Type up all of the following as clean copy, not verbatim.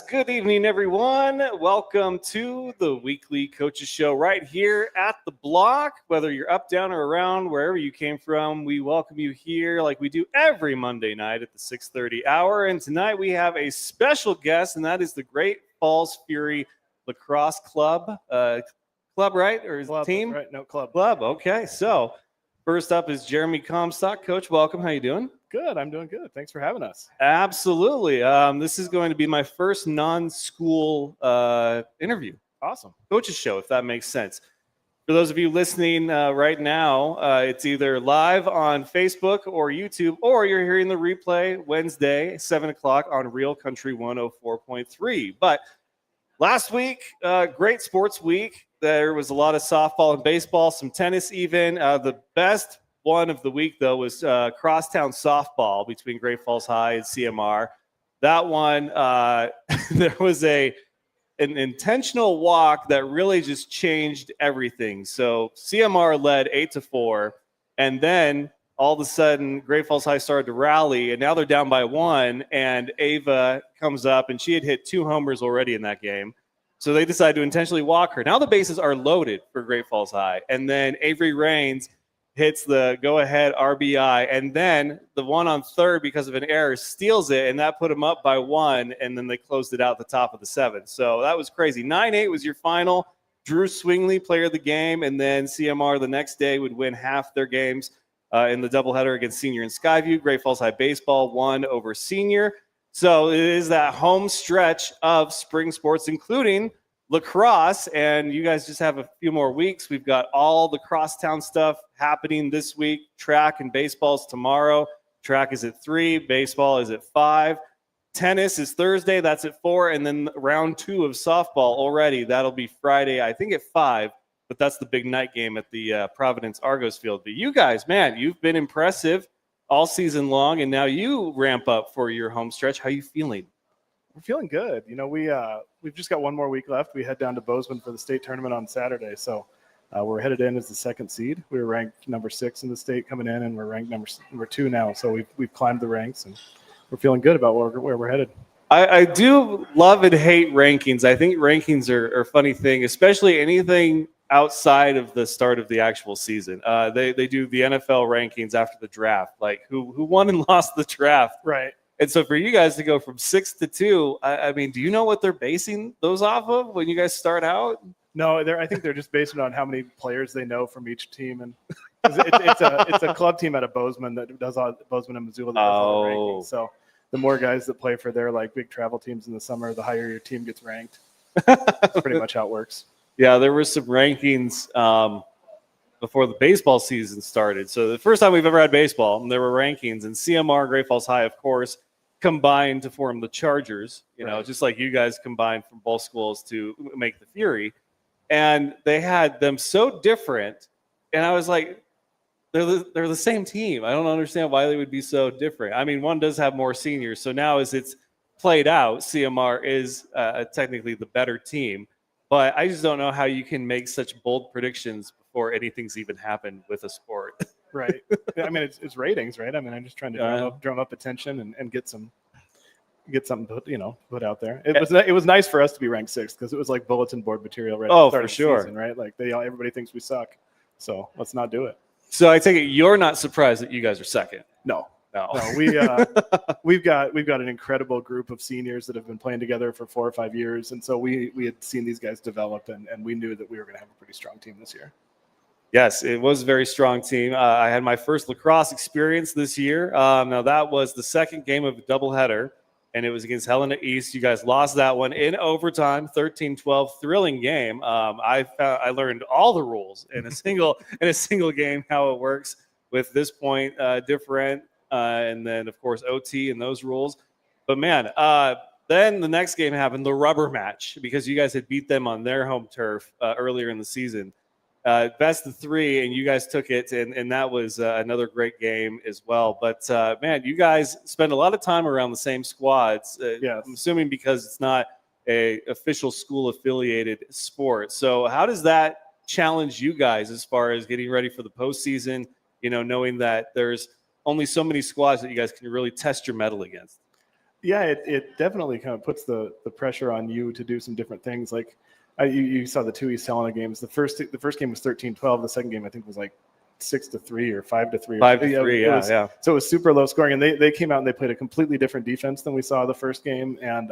Good evening, everyone. Welcome to the weekly coaches show right here at the block. Whether you're up, down, or around, wherever you came from, we welcome you here like we do every Monday night at the 6:30 hour. And tonight we have a special guest, and that is the Great Falls Fury Lacrosse Club. Club, right? Or is Club, team? right? No, club. Club. Okay. So first up is Jeremy Comstock. Coach, welcome. How you doing? Good. I'm doing good. Thanks for having us. Absolutely. This is going to be my first non-school interview. Awesome. Coach's show, if that makes sense. For those of you listening right now, it's either live on Facebook or YouTube, or you're hearing the replay Wednesday, 7 o'clock on Real Country 104.3. But last week, great sports week. There was a lot of softball and baseball, some tennis even. The best one of the week, though, was crosstown softball between Great Falls High and CMR. That one, there was an intentional walk that really just changed everything. So CMR led 8-4, and then all of a sudden, Great Falls High started to rally, and now they're down by 1, and Ava comes up, and she had hit 2 homers already in that game. So they decided to intentionally walk her. Now the bases are loaded for Great Falls High, and then Avery Rains hits the go-ahead RBI, and then the one on third, because of an error, steals it, and that put him up by 1, and then they closed it out at the top of the 7th. So that was crazy. 9-8 was your final. Drew Swingley, player of the game, and then CMR the next day would win half their games in the doubleheader against Senior and Skyview. Great Falls High baseball won over Senior. So it is that home stretch of spring sports, including lacrosse, and you guys just have a few more weeks. We've got all the crosstown stuff happening this week. Track and baseball's tomorrow. Track is at 3, baseball is at 5. Tennis is Thursday, that's at 4, and then round 2 of softball already. That'll be Friday, I think at 5, but that's the big night game at the Providence Argos Field. But you guys, man, you've been impressive all season long, and now you ramp up for your home stretch. How you feeling? We're feeling good. You know, we've just got one more week left. We head down to Bozeman for the state tournament on Saturday. So we're headed in as the 2nd seed. We were ranked number 6 in the state coming in, and we're ranked number 2 now. So we've climbed the ranks, and we're feeling good about where we're headed. I do love and hate rankings. I think rankings are a funny thing, especially anything outside of the start of the actual season. They do the NFL rankings after the draft, like who won and lost the draft. Right. And so for you guys to go from 6 to 2, I mean, do you know what they're basing those off of when you guys start out? No, I think they're just based on how many players they know from each team, and it's a club team out of Bozeman that does all Bozeman and Missoula. That does all the rankings. So the more guys that play for their like big travel teams in the summer, the higher your team gets ranked. That's pretty much how it works. Yeah, there were some rankings before the baseball season started. So the first time we've ever had baseball, there were rankings, and CMR, Great Falls High, of course, combined to form the Chargers, right. Just like you guys combined from both schools to make the Fury. And they had them so different. And I was like, they're the same team. I don't understand why they would be so different. I mean, one does have more seniors. So now as it's played out, CMR is technically the better team. But I just don't know how you can make such bold predictions before anything's even happened with a sport. Right. I mean, it's ratings, right? I mean, I'm just trying to drum up attention and get something put out there. It was nice for us to be ranked 6th because it was like bulletin board material right at the start of the season, right? Like everybody thinks we suck, so let's not do it. So I take it you're not surprised that you guys are 2nd. No. We've got an incredible group of seniors that have been playing together for 4 or 5 years, and so we had seen these guys develop, and we knew that we were going to have a pretty strong team this year. Yes, it was a very strong team. I had my first lacrosse experience this year. Now, that was the 2nd game of a doubleheader, and it was against Helena East. You guys lost that one in overtime, 13-12, thrilling game. I learned all the rules in a single game, how it works with this point different, and then, of course, OT and those rules. But, man, then the next game happened, the rubber match, because you guys had beat them on their home turf earlier in the season. Best of 3, and you guys took it, and that was another great game as well. But, man, you guys spend a lot of time around the same squads, yes. I'm assuming because it's not a official school-affiliated sport. So how does that challenge you guys as far as getting ready for the postseason, knowing that there's only so many squads that you guys can really test your mettle against? Yeah, it definitely kind of puts the pressure on you to do some different things. Like you saw the two East Helena games. The first game was 13-12. The second game I think was like 6-3 or 5-3. 5-3, yeah. So it was super low scoring, and they came out and they played a completely different defense than we saw the first game, and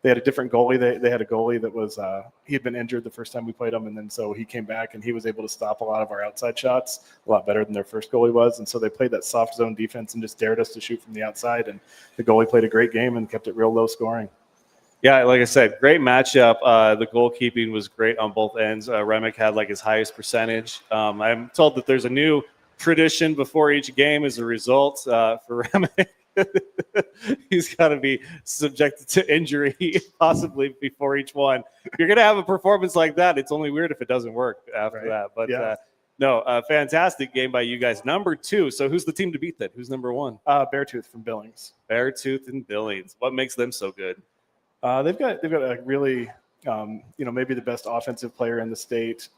they had a different goalie. They had a goalie that was he had been injured the first time we played him, and then so he came back and he was able to stop a lot of our outside shots a lot better than their first goalie was, and so they played that soft zone defense and just dared us to shoot from the outside, and the goalie played a great game and kept it real low scoring. Yeah, like I said, great matchup. The goalkeeping was great on both ends. Remick had like his highest percentage. I'm told that there's a new tradition before each game as a result for Remick. He's got to be subjected to injury possibly before each one. If you're going to have a performance like that, it's only weird if it doesn't work after that. But no, fantastic game by you guys. Number 2. So who's the team to beat then? Who's number 1? Beartooth from Billings. Beartooth and Billings. What makes them so good? They've got a really, maybe the best offensive player in the state.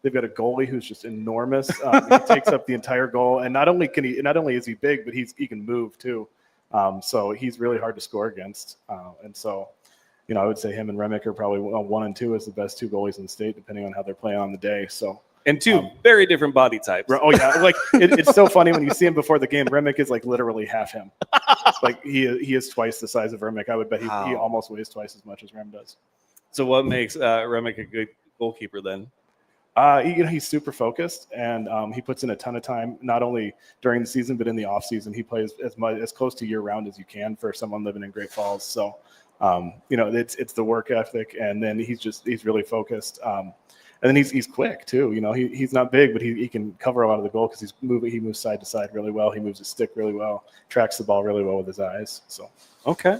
They've got a goalie who's just enormous. He takes up the entire goal, and not only is he big, but he can move too. So he's really hard to score against. And so, I would say him and Remick are probably 1 and 2 as the best 2 goalies in the state, depending on how they're playing on the day. So. And 2 very different body types. Oh yeah, like it's so funny when you see him before the game. Remick is like literally half him. Like he is twice the size of Remick. I would bet he almost weighs twice as much as Rem does. So what makes Remick a good goalkeeper then? He's super focused, and he puts in a ton of time, not only during the season but in the off season. He plays as close to year round as you can for someone living in Great Falls. So it's the work ethic, and then he's really focused. And then he's quick too. He's not big, but he can cover a lot of the goal because he moves side to side really well. He moves his stick really well, tracks the ball really well with his eyes. So okay.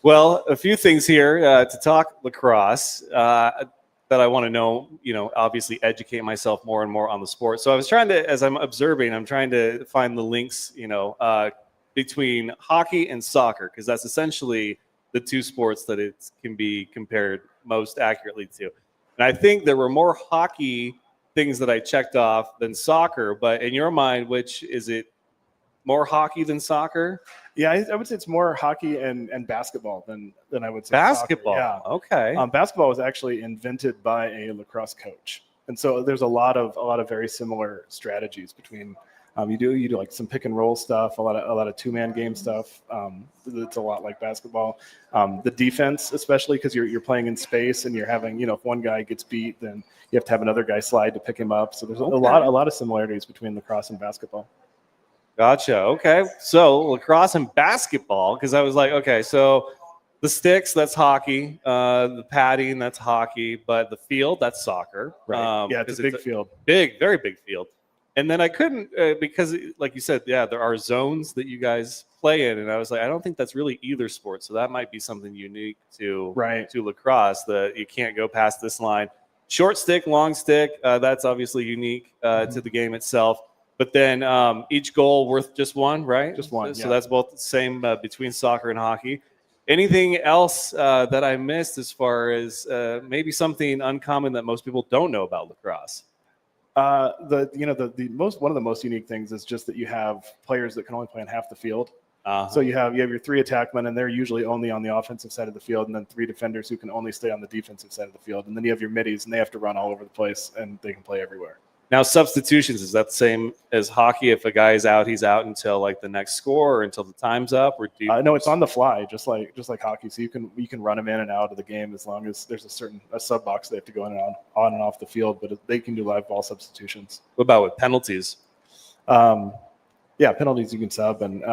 Well, a few things here to talk lacrosse that I want to know. Obviously educate myself more and more on the sport. So I was trying to, as I'm observing, I'm trying to find the links, between hockey and soccer, because that's essentially the 2 sports that it can be compared most accurately to. And I think there were more hockey things that I checked off than soccer. But in your mind, which is it, more hockey than soccer? Yeah, I would say it's more hockey and basketball than I would say basketball. Soccer. Yeah. Okay. Basketball was actually invented by a lacrosse coach, and so there's a lot of very similar strategies between. You do like some pick and roll stuff, a lot of 2-man game stuff. It's a lot like basketball. The defense, especially because you're playing in space and you're having, if one guy gets beat, then you have to have another guy slide to pick him up. So there's a lot of similarities between lacrosse and basketball. Gotcha. Okay. So lacrosse and basketball, because I was like, okay, so the sticks, that's hockey. The padding, that's hockey. But the field, that's soccer. Right. Yeah, it's a big field. Very big field. And then I couldn't, because like you said, there are zones that you guys play in. And I was like, I don't think that's really either sport. So that might be something unique to lacrosse, that you can't go past this line. Short stick, long stick, that's obviously unique to the game itself. But then each goal worth just 1, right? Just 1. So that's both the same between soccer and hockey. Anything else that I missed as far as maybe something uncommon that most people don't know about lacrosse? One of the most unique things is just that you have players that can only play on half the field. So you have your 3 attackmen, and they're usually only on the offensive side of the field, and then 3 defenders who can only stay on the defensive side of the field, and then you have your middies, and they have to run all over the place, and they can play everywhere. Now, substitutions, is that the same as hockey? If a guy is out, he's out until like the next score or until the time's up? Or do you... No, it's on the fly, just like hockey. So you can run them in and out of the game as long as there's a sub box they have to go in and on and off the field. But they can do live ball substitutions. What about with penalties? Penalties you can sub, and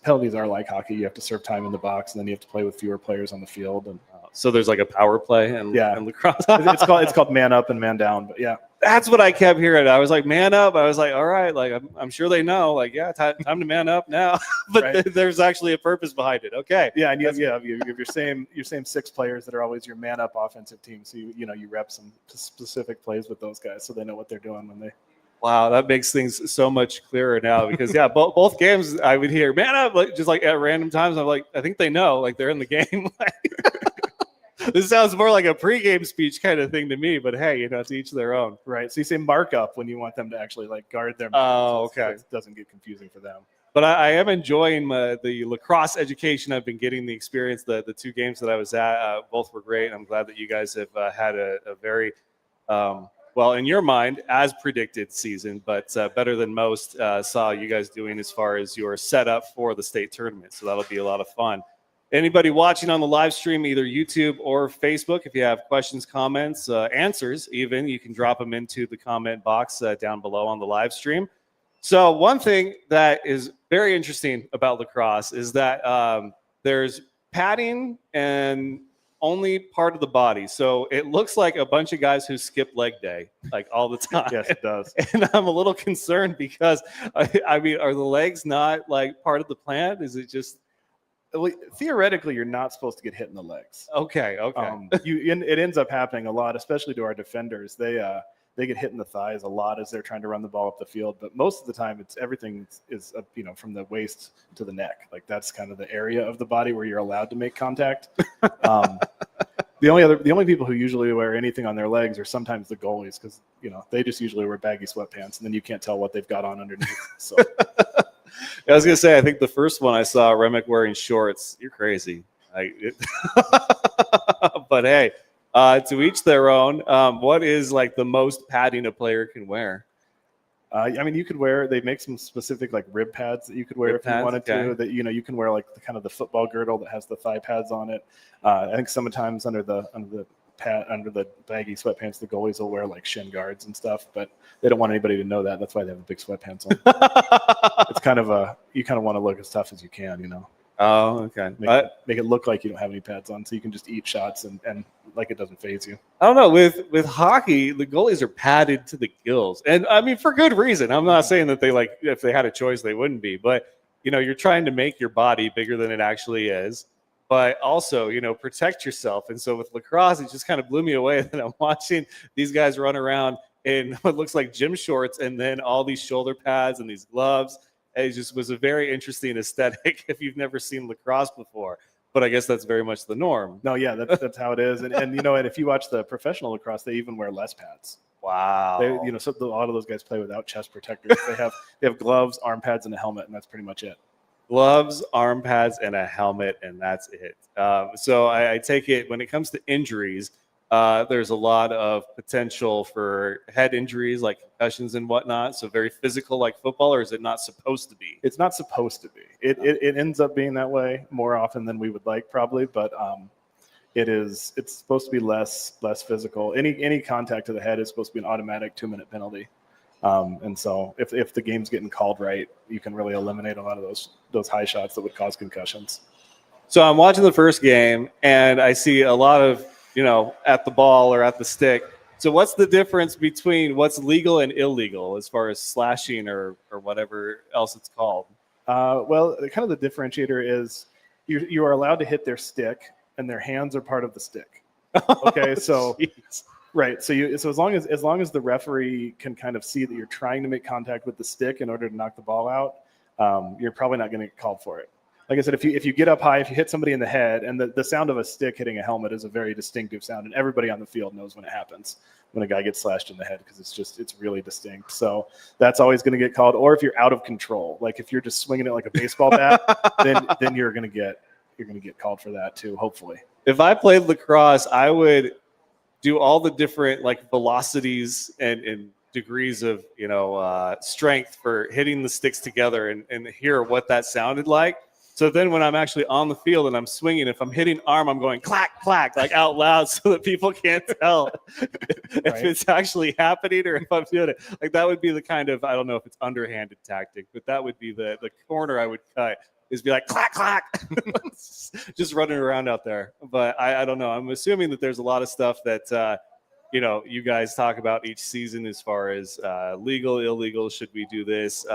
penalties are like hockey. You have to serve time in the box, and then you have to play with fewer players on the field. And so there's like a power play and lacrosse. it's called man up and man down. But yeah. That's what I kept hearing. I was like, man up. I was like, all right, like I'm sure they know. Like, yeah, time to man up now. But there's actually a purpose behind it. Okay. Yeah, and you have your same 6 players that are always your man up offensive team. So you rep some specific plays with those guys, so they know what they're doing when they. Wow, that makes things so much clearer now, because both games I would hear man up just like at random times. I'm like, I think they know, like they're in the game. This sounds more like a pregame speech kind of thing to me, but hey, to each their own. Right. So you say mark up when you want them to actually like guard their. Oh, okay. So it doesn't get confusing for them. But I am enjoying the lacrosse education I've been getting, the experience. The 2 games that I was at, both were great. I'm glad that you guys have had a very, well, in your mind, as predicted season, but better than most saw you guys doing as far as your setup for the state tournament. So that'll be a lot of fun. Anybody watching on the live stream, either YouTube or Facebook, if you have questions, comments, answers even, you can drop them into the comment box down below on the live stream. So one thing that is very interesting about lacrosse is that there's padding and only part of the body. So it looks like a bunch of guys who skip leg day like all the time. Yes, it does. And I'm a little concerned because, I mean, are the legs not like part of the plan? Is it just... Well, theoretically, you're not supposed to get hit in the legs. Okay. It ends up happening a lot, especially to our defenders. They get hit in the thighs a lot as they're trying to run the ball up the field. But most of the time, it's everything is from the waist to the neck. Like that's kind of the area of the body where you're allowed to make contact. The only people who usually wear anything on their legs are sometimes the goalies because they just usually wear baggy sweatpants and then you can't tell what they've got on underneath. So. I was gonna say, I think the first one I saw Remick wearing shorts. You're crazy. But hey, to each their own. What is like the most padding a player can wear? I mean, you could wear. They make some specific like rib pads that you could wear if you wanted to. That you can wear like the kind of the football girdle that has the thigh pads on it. I think sometimes under the baggy sweatpants, the goalies will wear like shin guards and stuff, but they don't want anybody to know that. That's why they have the big sweatpants on. It's kind of you kind of want to look as tough as you can, Oh, okay. Make it look like you don't have any pads on, so you can just eat shots and like it doesn't faze you. I don't know. With hockey, the goalies are padded to the gills, and I mean for good reason. I'm not saying that if they had a choice they wouldn't be, but you're trying to make your body bigger than it actually is, but also protect yourself. And so with lacrosse, it just kind of blew me away that I'm watching these guys run around in what looks like gym shorts and then all these shoulder pads and these gloves. It just was a very interesting aesthetic if you've never seen lacrosse before. But I guess that's very much the norm. No, yeah, that's how it is. And and if you watch the professional lacrosse, they even wear less pads. Wow. So a lot of those guys play without chest protectors. They have gloves, arm pads, and a helmet, and that's pretty much it. Gloves, arm pads, and a helmet, and that's it. So I take it when it comes to injuries, there's a lot of potential for head injuries like concussions and whatnot. So very physical like football, or is it not supposed to be? It's not supposed to be. It ends up being that way more often than we would like probably, but it's supposed to be less physical. Any contact to the head is supposed to be an automatic 2-minute penalty. And so if the game's getting called right, you can really eliminate a lot of those high shots that would cause concussions. So I'm watching the first game and I see a lot of at the ball or at the stick. So what's the difference between what's legal and illegal as far as slashing or whatever else it's called? Well, kind of the differentiator is you are allowed to hit their stick and their hands are part of the stick. Okay, so right. So as long as the referee can kind of see that you're trying to make contact with the stick in order to knock the ball out, you're probably not going to get called for it. Like I said, if you get up high, if you hit somebody in the head, and the sound of a stick hitting a helmet is a very distinctive sound, and everybody on the field knows when it happens, when a guy gets slashed in the head, because it's really distinct. So that's always going to get called. Or if you're out of control, like if you're just swinging it like a baseball bat, then you're going to get called for that too. Hopefully, if I played lacrosse, I would do all the different like velocities and degrees of strength for hitting the sticks together and hear what that sounded like. So then when I'm actually on the field and I'm swinging, if I'm hitting arm, I'm going clack, clack, like out loud so that people can't tell if it's actually happening or if I'm doing it. Like that would be the kind of, I don't know if it's underhanded tactic, but that would be the corner I would cut is be like clack, clack, just running around out there. But I don't know. I'm assuming that there's a lot of stuff that, you guys talk about each season as far as legal, illegal, should we do this?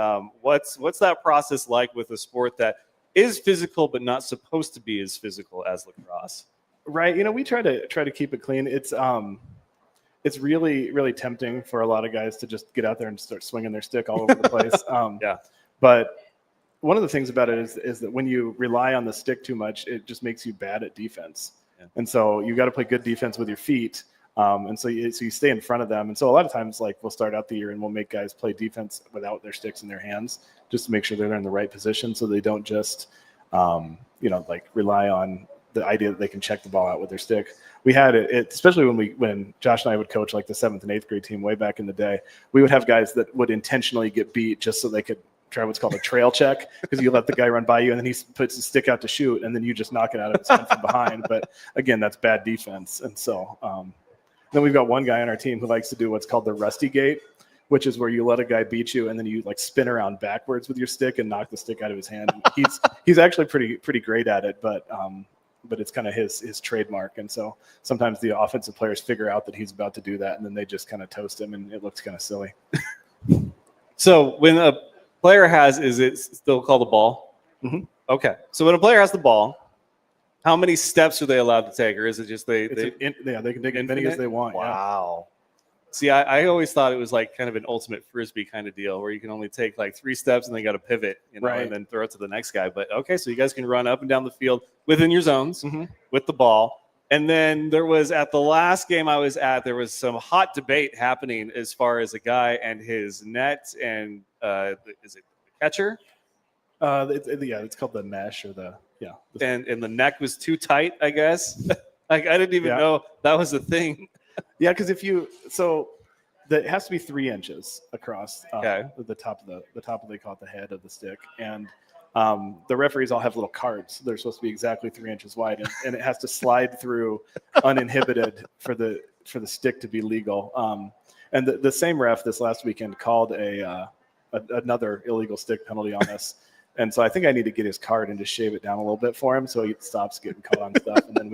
What's that process like with a sport that is physical but not supposed to be as physical as lacrosse? Right. We try to keep it clean. It's really, really tempting for a lot of guys to just get out there and start swinging their stick all over the place. Yeah. But one of the things about it is that when you rely on the stick too much, it just makes you bad at defense. Yeah. And so you got to play good defense with your feet. And so you stay in front of them. And so a lot of times, like, we'll start out the year and we'll make guys play defense without their sticks in their hands, just to make sure they're in the right position, so they don't just, like, rely on the idea that they can check the ball out with their stick. We had it especially when Josh and I would coach like the 7th and 8th grade team way back in the day. We would have guys that would intentionally get beat just so they could try what's called a trail check, because you let the guy run by you and then he puts his stick out to shoot and then you just knock it out of his hand from behind. But again, that's bad defense. And so then we've got one guy on our team who likes to do what's called the rusty gate, which is where you let a guy beat you and then you like spin around backwards with your stick and knock the stick out of his hand. He's actually pretty great at it, but it's kind of his trademark. And so sometimes the offensive players figure out that he's about to do that, and then they just kind of toast him, and it looks kind of silly. So when a player is it still called a ball? Mm-hmm. Okay. So when a player has the ball, how many steps are they allowed to take, or is it just they can take as many as they want. Wow. Yeah. See, I always thought it was like kind of an ultimate frisbee kind of deal where you can only take like 3 steps and then got to pivot, right, and then throw it to the next guy. But okay, so you guys can run up and down the field within your zones mm-hmm. with the ball. And then there was, at the last game I was at, there was some hot debate happening as far as a guy and his net and is it the catcher? It's called the mesh or and the neck was too tight, I guess. Like I didn't even know that was a thing. Yeah, because it has to be 3 inches across the top of they call it the head of the stick, and the referees all have little cards. They're supposed to be exactly 3 inches wide, and it has to slide through uninhibited for the stick to be legal. And the same ref this last weekend called another illegal stick penalty on us. And so I think I need to get his card and just shave it down a little bit for him so he stops getting caught on stuff, and then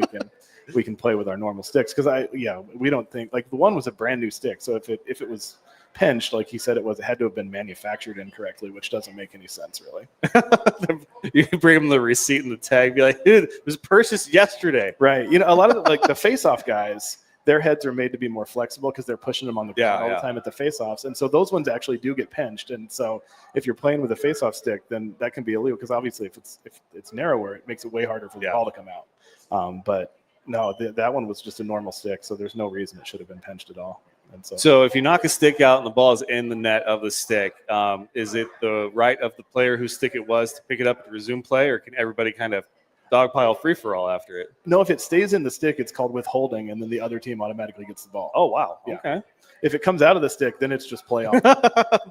we can play with our normal sticks. Because we don't think, like, the one was a brand new stick, so if it was pinched, like he said it had to have been manufactured incorrectly, which doesn't make any sense really. You bring him the receipt and the tag, be like, dude, it was purchased yesterday. Right. A lot of the face-off guys, their heads are made to be more flexible because they're pushing them on the ground all the time at the face-offs. And so those ones actually do get pinched. And so if you're playing with a face-off stick, then that can be illegal, because obviously if it's narrower, it makes it way harder for the ball to come out. But no, that one was just a normal stick, so there's no reason it should have been pinched at all. And so if you knock a stick out and the ball is in the net of the stick, is it the right of the player whose stick it was to pick it up and resume play, or can everybody kind of dogpile free-for-all after it? No, if it stays in the stick, it's called withholding, and then the other team automatically gets the ball. Oh, wow. Yeah. Okay. If it comes out of the stick, then it's just play on.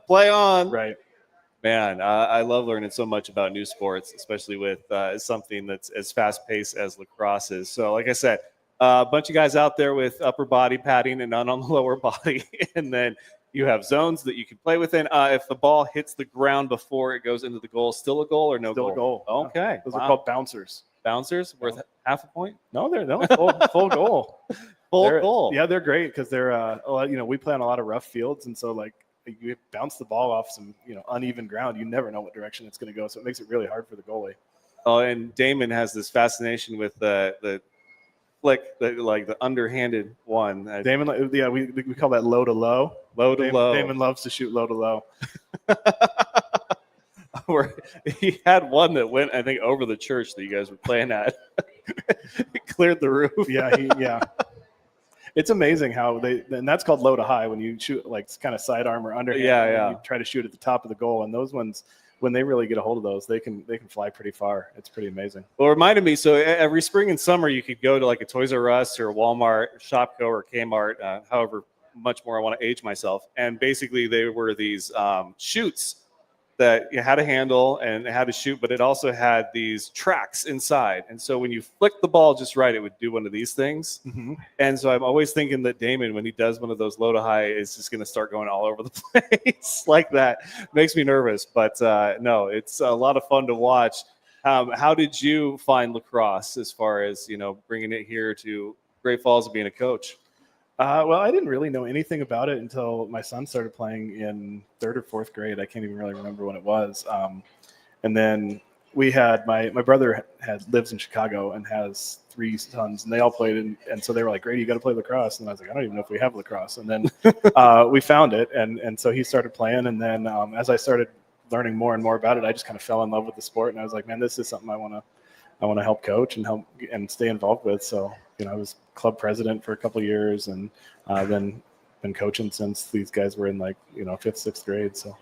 Play on. Right. Man, I love learning so much about new sports, especially with something that's as fast-paced as lacrosse is. So, like I said, a bunch of guys out there with upper body padding and none on the lower body, and then you have zones that you can play within. If the ball hits the ground before it goes into the goal, still a goal or no goal? Still a goal. Okay. Yeah. Those are called bouncers. Bouncers worth half a point? No, they're full goal. Goal. Yeah, they're great because they're we play on a lot of rough fields, and so like you bounce the ball off some uneven ground, you never know what direction it's going to go, so it makes it really hard for the goalie. Oh, and Damon has this fascination with the flick, the underhanded one. Damon, we call that low to low. Low to low. Damon loves to shoot low to low. Where he had one that went, I think, over the church that you guys were playing at. It cleared the roof. Yeah. It's amazing how and that's called low to high, when you shoot like kind of sidearm or underhand. Yeah. You try to shoot at the top of the goal, and those ones, when they really get a hold of those, they can fly pretty far. It's pretty amazing. Well, it reminded me, so every spring and summer you could go to like a Toys R Us or a Walmart, Shopko or Kmart, however much more I want to age myself. And basically they were these chutes that you had a handle and it had to shoot, but it also had these tracks inside. And so when you flick the ball just right, it would do one of these things. Mm-hmm. And so I'm always thinking that Damon, when he does one of those low to high, is just going to start going all over the place like that. Makes me nervous, but no, it's a lot of fun to watch. How did you find lacrosse as far as, bringing it here to Great Falls and being a coach? Well, I didn't really know anything about it until my son started playing in 3rd or 4th grade. I can't even really remember when it was. And then we had my brother lives in Chicago and has 3 sons, and they all played. And so they were like, "Grady, you got to play lacrosse." And I was like, "I don't even know if we have lacrosse." And then we found it, and so he started playing. And then as I started learning more and more about it, I just kind of fell in love with the sport, and I was like, "Man, this is something I want want to help coach and help and stay involved with. So, I was club president for a couple of years, and then been coaching since these guys were in 5th, 6th grade. So.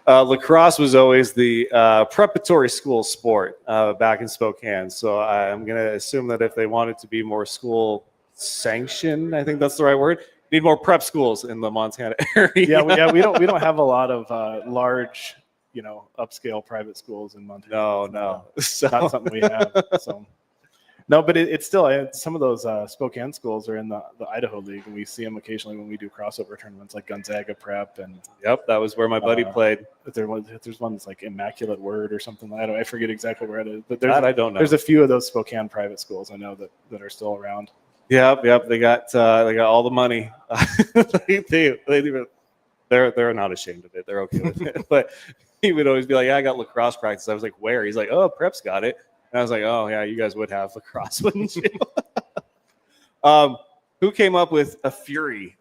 Lacrosse was always the preparatory school sport back in Spokane. So I'm going to assume that if they wanted to be more school sanctioned, I think that's the right word, need more prep schools in the Montana area. Yeah, we don't have a lot of large, upscale private schools in Montana. No. Not something we have. So. No, but it's still some of those Spokane schools are in the Idaho League, and we see them occasionally when we do crossover tournaments like Gonzaga Prep. And yep, that was where my buddy played. There's one that's like Immaculate Word or something. I forget exactly where it is, but I don't know. There's a few of those Spokane private schools I know that are still around. Yep. They got all the money. They're not ashamed of it. They're okay with it. But he would always be like, "Yeah, I got lacrosse practice." I was like, "Where?" He's like, "Oh, Prep's got it." And I was like, "Oh yeah, you guys would have lacrosse, wouldn't you?" Who came up with a Fury?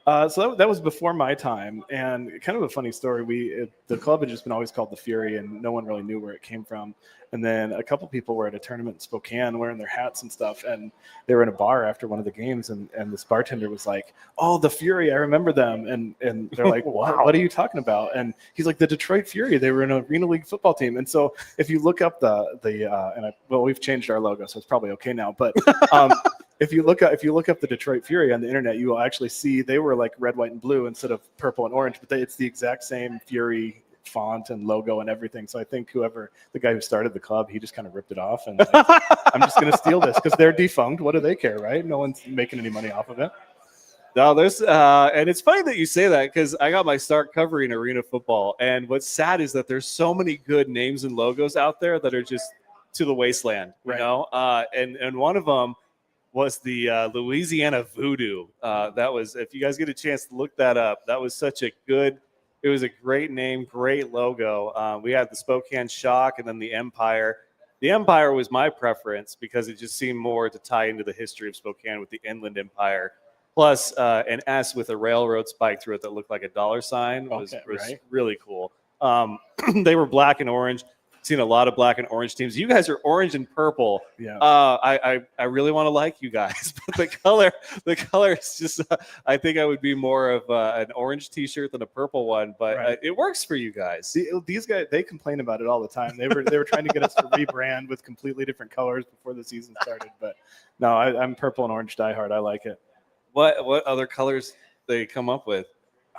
So that was before my time, and kind of a funny story. The club had just been always called the Fury, and no one really knew where it came from. And then a couple people were at a tournament in Spokane wearing their hats and stuff, and they were in a bar after one of the games, and this bartender was like, "Oh, the Fury, I remember them." And they're like, Wow. What are you talking about? And he's like, "The Detroit Fury, they were an Arena League football team." And so if you look up we've changed our logo, so it's probably okay now, but if you look up the Detroit Fury on the internet, you will actually see they were like red, white, and blue instead of purple and orange, but it's the exact same Fury font and logo and everything. So I think the guy who started the club, he just kind of ripped it off, and I'm just going to steal this because they're defunct. What do they care, right? No one's making any money off of it. No, there's and it's funny that you say that because I got my start covering arena football, and what's sad is that there's so many good names and logos out there that are just to the wasteland, right. And one of them was the Louisiana Voodoo. That was, if you guys get a chance to look that up, that was it was a great name, great logo. We had the Spokane Shock and then the Empire. The Empire was my preference because it just seemed more to tie into the history of Spokane with the Inland Empire. Plus an S with a railroad spike through it that looked like a dollar sign was right. really cool. They were black and orange. Seen a lot of black and orange teams. You guys are orange and purple. Yeah. I really want to like you guys, but the color is just. I think I would be more of an orange T-shirt than a purple one, but right. It works for you guys. These guys, they complain about it all the time. They were trying to get us to rebrand with completely different colors before the season started, but no, I'm purple and orange diehard. I like it. What other colors they come up with?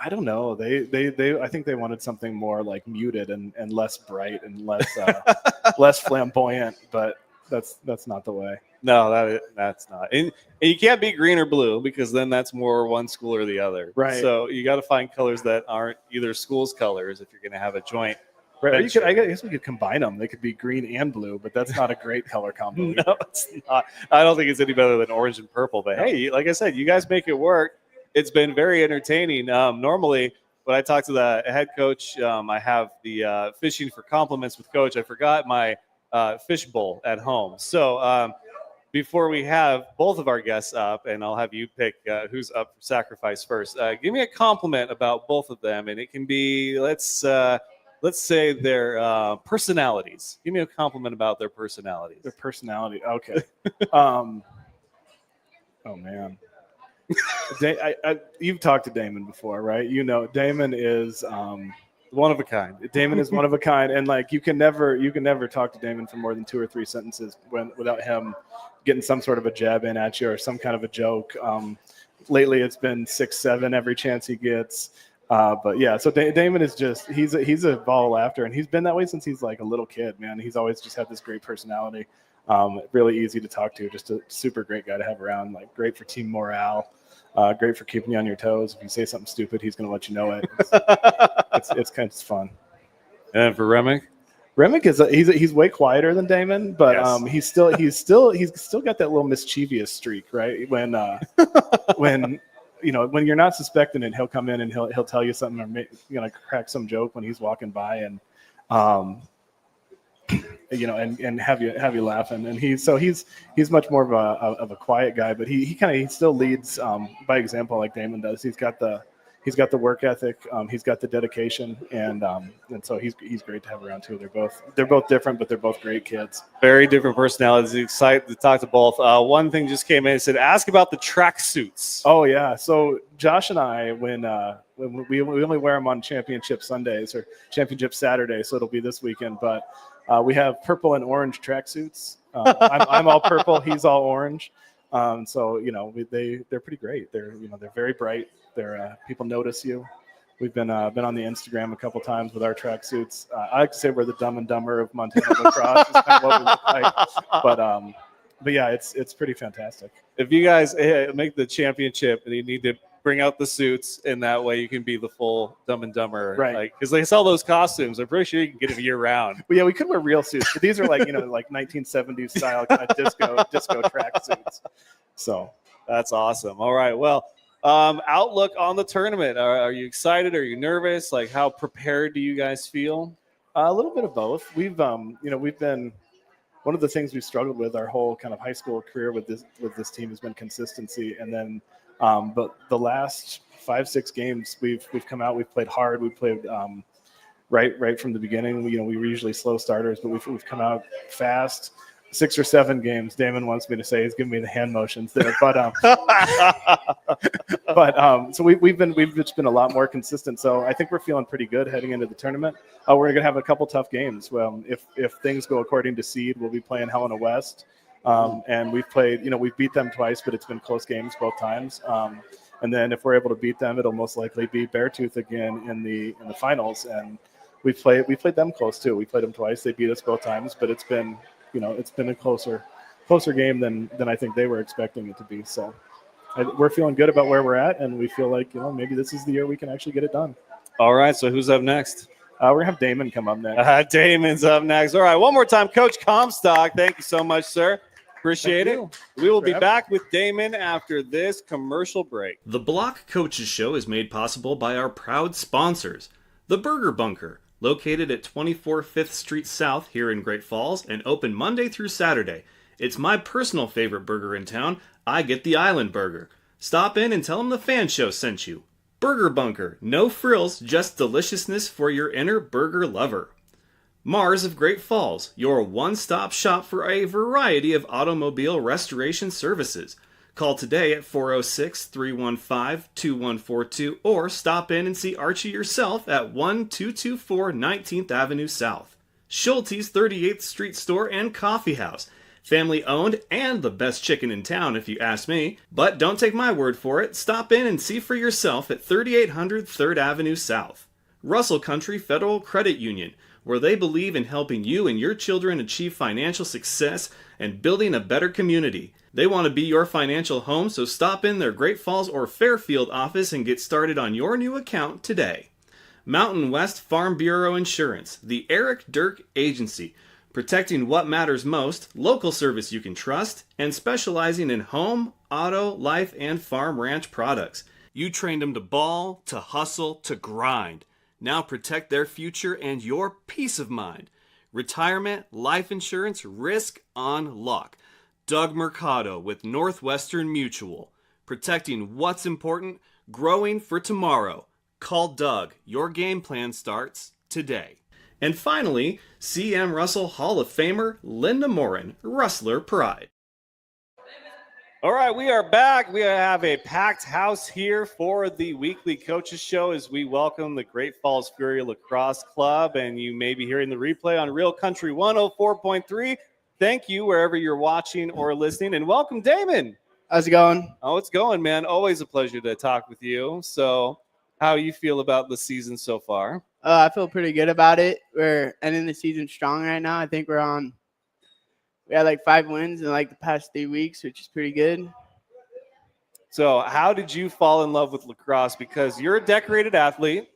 I don't know. They I think they wanted something more like muted and less bright and less less flamboyant, but that's not the way. No, that's not. And you can't be green or blue because then that's more one school or the other. Right. So you got to find colors that aren't either school's colors if you're going to have a joint. Right. I guess we could combine them. They could be green and blue, but that's not a great color combo. No, it's not. I don't think it's any better than orange and purple. But hey, like I said, you guys make it work. It's been very entertaining. Normally, when I talk to the head coach, I have the fishing for compliments with coach. I forgot my fish bowl at home. So before we have both of our guests up, and I'll have you pick who's up for sacrifice first, give me a compliment about both of them. And it can be, let's say their personalities. Give me a compliment about their personalities. Their personality. Okay. Oh, man. You've talked to Damon before, right? Damon is one of a kind. Damon is one of a kind, and like you can never talk to Damon for more than 2 or 3 sentences without him getting some sort of a jab in at you or some kind of a joke. Lately, it's been 6, 7 every chance he gets. But yeah, so Damon is he's a ball of laughter, and he's been that way since he's like a little kid, man. He's always just had this great personality. Really easy to talk to, just a super great guy to have around, like great for team morale. Great for keeping you on your toes. If you say something stupid, he's going to let you know it. It's kind of fun. And for Remick is he's way quieter than Damon, but yes. he's still got that little mischievous streak, right? When when you're not suspecting it, he'll come in and he'll tell you something or crack some joke when he's walking by and and have you laughing. And he's much more of a quiet guy, but he still leads by example like Damon does. He's got the he's got the work ethic, he's got the dedication, and so he's great to have around too. They're both different, but they're both great kids. Very different personalities. Excited to talk to both. One thing just came in and said, ask about the track suits. Oh yeah, so Josh and I, when we only wear them on championship Sundays or championship Saturday, so it'll be this weekend. But we have purple and orange track suits. I'm all purple, he's all orange. So they're pretty great. They're very bright. They're people notice you. We've been on the Instagram a couple times with our track suits. I like to say we're the Dumb and Dumber of Montana lacrosse. Is kind of what we look like. But yeah, it's pretty fantastic. If you guys make the championship, and you need to bring out the suits, and that way you can be the full Dumb and Dumber, right? Because they sell those costumes. I'm pretty sure you can get them year round. Well, yeah, we could wear real suits, but these are like like 1970s style kind of disco track suits. So that's awesome. All right, well. Outlook on the tournament. Are you excited? Are you nervous? Like, how prepared do you guys feel? A little bit of both. We've been one of the things we've struggled with our whole kind of high school career with this team has been consistency. And then, but the last 5-6 games we've come out, we've played hard. We've played right from the beginning. We were usually slow starters, but we've come out fast. 6 or 7 games. Damon wants me to say, he's giving me the hand motions there, but so we've just been a lot more consistent. So I think we're feeling pretty good heading into the tournament. We're going to have a couple tough games. Well, if things go according to seed, we'll be playing Helena West, and we've played. We've beat them twice, but it's been close games both times. And then if we're able to beat them, it'll most likely be Beartooth again in the finals. And we played them close too. We played them twice. They beat us both times, but it's been a closer game than I think they were expecting it to be. So we're feeling good about where we're at, and we feel like maybe this is the year we can actually get it done. All right, so who's up next? We're gonna have Damon come up next. Damon's up next. All right, one more time, Coach Comstock. Thank you so much, sir. Appreciate it. We will be back with Damon after this commercial break. The Block Coaches Show is made possible by our proud sponsors, the Burger Bunker, located at 24 5th Street South here in Great Falls and open Monday through Saturday. It's my personal favorite burger in town. I get the Island Burger. Stop in and tell them the F.A.N Show sent you. Burger Bunker, no frills, just deliciousness for your inner burger lover. Mars of Great Falls, your one-stop shop for a variety of automobile restoration services. Call today at 406-315-2142 or stop in and see Archie yourself at 1224 19th Avenue South. Schulte's 38th Street Store and Coffee House. Family owned and the best chicken in town if you ask me. But don't take my word for it. Stop in and see for yourself at 3800 3rd Avenue South. Russell Country Federal Credit Union, where they believe in helping you and your children achieve financial success and building a better community. They want to be your financial home, so stop in their Great Falls or Fairfield office and get started on your new account today. Mountain West Farm Bureau Insurance, the Eric Dirk Agency, protecting what matters most, local service you can trust, and specializing in home, auto, life, and farm ranch products. You trained them to ball, to hustle, to grind. Now protect their future and your peace of mind. Retirement, life insurance, risk on lock. Doug Mercado with Northwestern Mutual. Protecting what's important, growing for tomorrow. Call Doug. Your game plan starts today. And finally, C.M. Russell Hall of Famer Linda Morin, Rustler Pride. All right, we are back. We have a packed house here for the weekly coaches show as we welcome the Great Falls Fury Lacrosse Club. And you may be hearing the replay on Real Country 104.3. Thank you wherever you're watching or listening. And welcome, Damon. How's it going? Oh, it's going, man. Always a pleasure to talk with you. So how you feel about the season so far? I feel pretty good about it. We're ending the season strong right now. I think we had like 5 wins in like the past 3 weeks, which is pretty good. So how did you fall in love with lacrosse? Because you're a decorated athlete,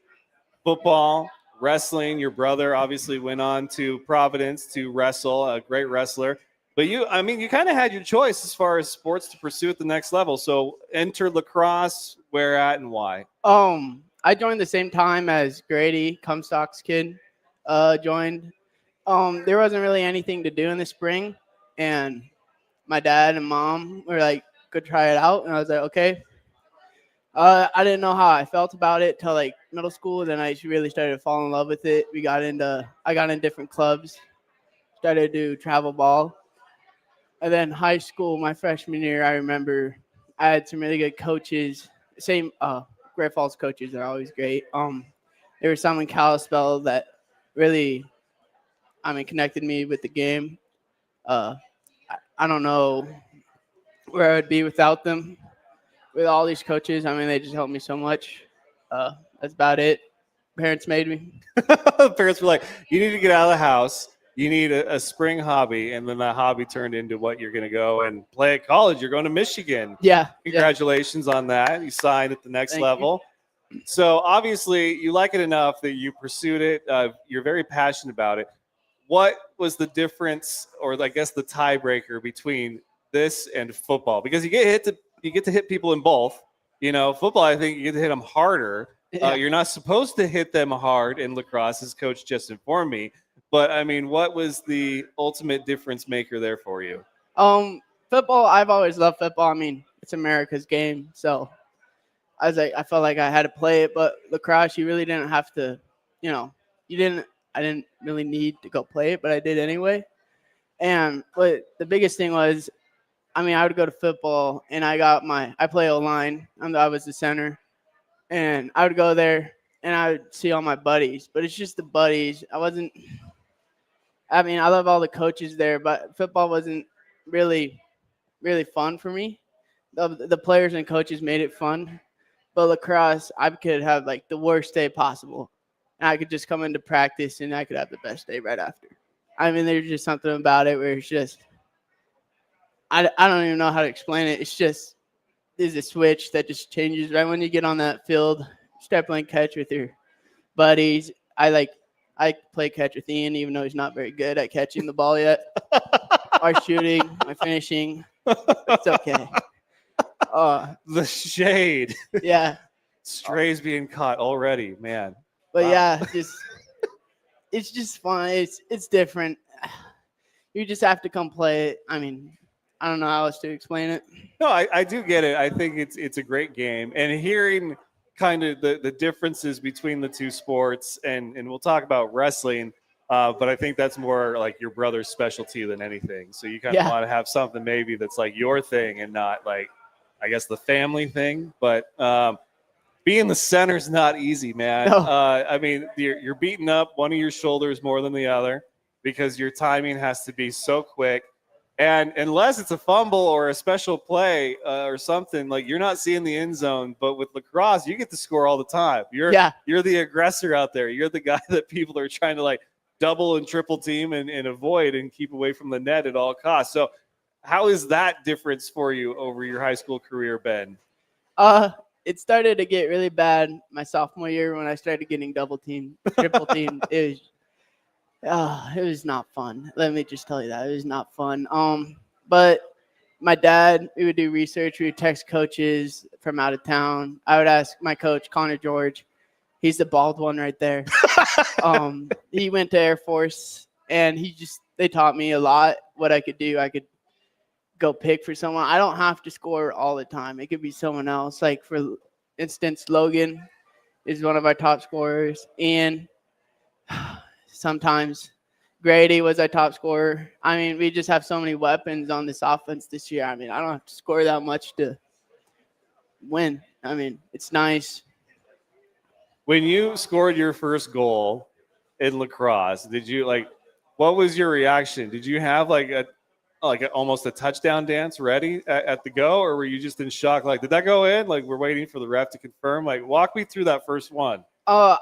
football, wrestling. Your brother obviously went on to Providence to wrestle, a great wrestler. But you kind of had your choice as far as sports to pursue at the next level. So enter lacrosse, where at and why? I joined the same time as Grady, Comstock's kid, joined. There wasn't really anything to do in the spring, and my dad and mom were like, "Go try it out," and I was like, "Okay." I didn't know how I felt about it till like middle school. Then I really started to fall in love with it. I got in different clubs, started to do travel ball. And then high school, my freshman year, I remember I had some really good coaches. Same Great Falls coaches are always great. There was some in Kalispell that really, connected me with the game. Uh, I don't know where I would be without them. With all these coaches, they just helped me so much. That's about it. Parents made me. Parents were like, you need to get out of the house. You need a spring hobby. And then that hobby turned into what you're going to go and play at college. You're going to Michigan. Yeah. Congratulations on that. You signed at the next Thank level. So obviously you like it enough that you pursued it. You're very passionate about it. What was the difference, or I guess the tiebreaker between this and football? Because you get to hit people in both. Football, I think you get to hit them harder. Yeah. You're not supposed to hit them hard in lacrosse, as coach just informed me. But what was the ultimate difference maker there for you? Football. I've always loved football. It's America's game, so I felt like I had to play it. But lacrosse, you really didn't have to. I didn't really need to go play it, but I did anyway. But the biggest thing was, I would go to football, and I play O-line. I was the center, and I would go there, and I would see all my buddies. But it's just the buddies. I love all the coaches there, but football wasn't really, really fun for me. The players and coaches made it fun. But lacrosse, I could have like the worst day possible. And I could just come into practice and I could have the best day right after. There's just something about it where it's just, I don't even know how to explain it. It's just, there's a switch that just changes right when you get on that field, start playing catch with your buddies. I play catch with Ian, even though he's not very good at catching the ball yet. Our shooting, my finishing, it's okay. The shade. Yeah. Strays being caught already, man. But wow. Yeah, it's just fun. It's different. You just have to come play it. I don't know how else to explain it. No, I do get it. I think it's a great game. And hearing kind of the differences between the two sports, and we'll talk about wrestling, but I think that's more like your brother's specialty than anything. So you kind of want to have something maybe that's like your thing and not like, I guess, the family thing. But being the center is not easy, man. No. You're beating up one of your shoulders more than the other because your timing has to be so quick. And unless it's a fumble or a special play or something, like you're not seeing the end zone. But with lacrosse, you get to score all the time. You're the aggressor out there. You're the guy that people are trying to like double and triple team and avoid and keep away from the net at all costs. So how is that difference for you over your high school career, Ben? It started to get really bad my sophomore year when I started getting double teamed, triple teamed. It was not fun. Let me just tell you that. It was not fun. But my dad, we would do research. We would text coaches from out of town. I would ask my coach, Connor George. He's the bald one right there. He went to Air Force, and they taught me a lot what I could do. I could go pick for someone. I don't have to score all the time. It could be someone else. Like, for instance, Logan is one of our top scorers. And sometimes Grady was our top scorer. We just have so many weapons on this offense this year. I don't have to score that much to win. It's nice. When you scored your first goal in lacrosse, did you what was your reaction? Did you have almost a touchdown dance ready at the go, or were you just in shock? Like, did that go in? Like, we're waiting for the ref to confirm. Like, walk me through that first one. I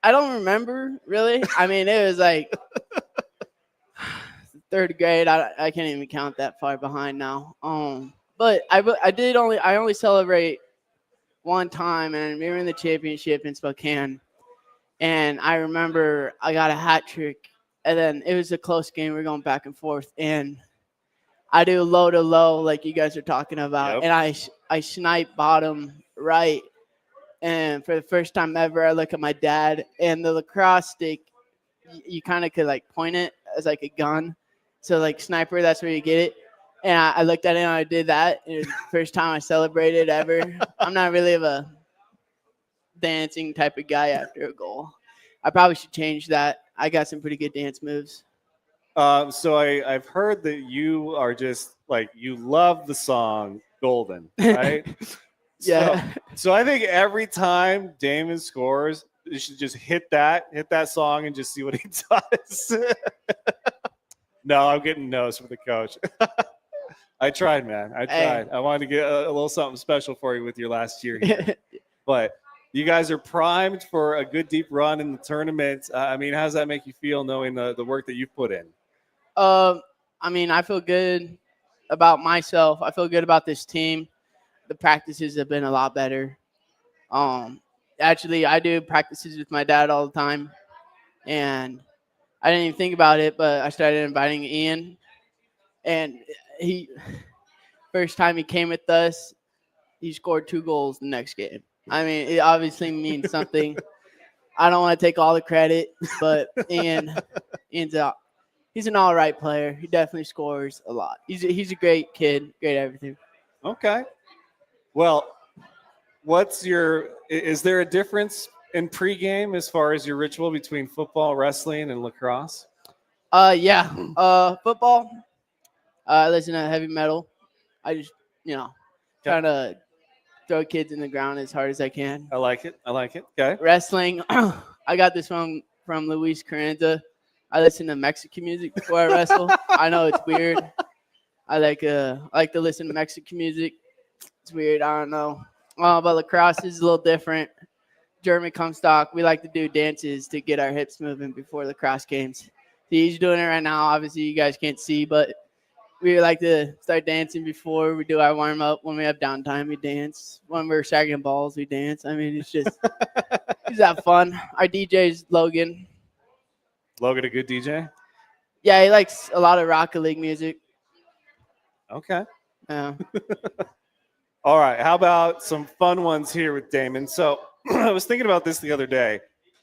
don't remember really. It was like third grade. I can't even count that far behind now. But I only celebrate one time, and we were in the championship in Spokane, and I remember I got a hat trick, and then it was a close game. We were going back and forth, and I do low to low like you guys are talking about, and I snipe bottom right. And for the first time ever, I look at my dad, and the lacrosse stick, you kind of could like point it as like a gun. So like sniper, that's where you get it. And I looked at it and I did that. It was the first time I celebrated ever. I'm not really of a dancing type of guy after a goal. I probably should change that. I got some pretty good dance moves. So I've heard that you are just like you love the song "Golden," right? Yeah. So I think every time Damon scores, you should just hit that song and just see what he does. No, I'm getting no's from the coach. I tried, man. I tried. I wanted to get a little something special for you with your last year here. But you guys are primed for a good deep run in the tournament. I mean, how does that make you feel knowing the work that you've put in? I mean, I feel good about myself. I feel good about this team. The practices have been a lot better. Actually, I do practices with my dad all the time, and I didn't even think about it, but I started inviting Ian, and he first time he came with us, he scored 2 goals the next game. I mean, it obviously means something. I don't want to take all the credit, but Ian's out. He's an all right player. He definitely scores a lot. He's a great kid, great everything. Okay. Well, is there a difference in pregame as far as your ritual between football, wrestling, and lacrosse? Yeah. Football. I listen to heavy metal. I just, trying to throw kids in the ground as hard as I can. I like it. Okay. Wrestling. I got this one from Luis Carranza. I listen to Mexican music before I wrestle. I know it's weird. I like to listen to Mexican music. It's weird. I don't know. But lacrosse is a little different. German Comstock. We like to do dances to get our hips moving before lacrosse games. He's doing it right now. Obviously, you guys can't see, but we like to start dancing before we do our warm up. When we have downtime, we dance. When we're sagging balls, we dance. I mean, it's just he's that fun. Our DJ's Logan. Logan, a good DJ? Yeah, he likes a lot of Rocket League music. Okay. Yeah. All right. How about some fun ones here with Damon? So I was thinking about this the other day.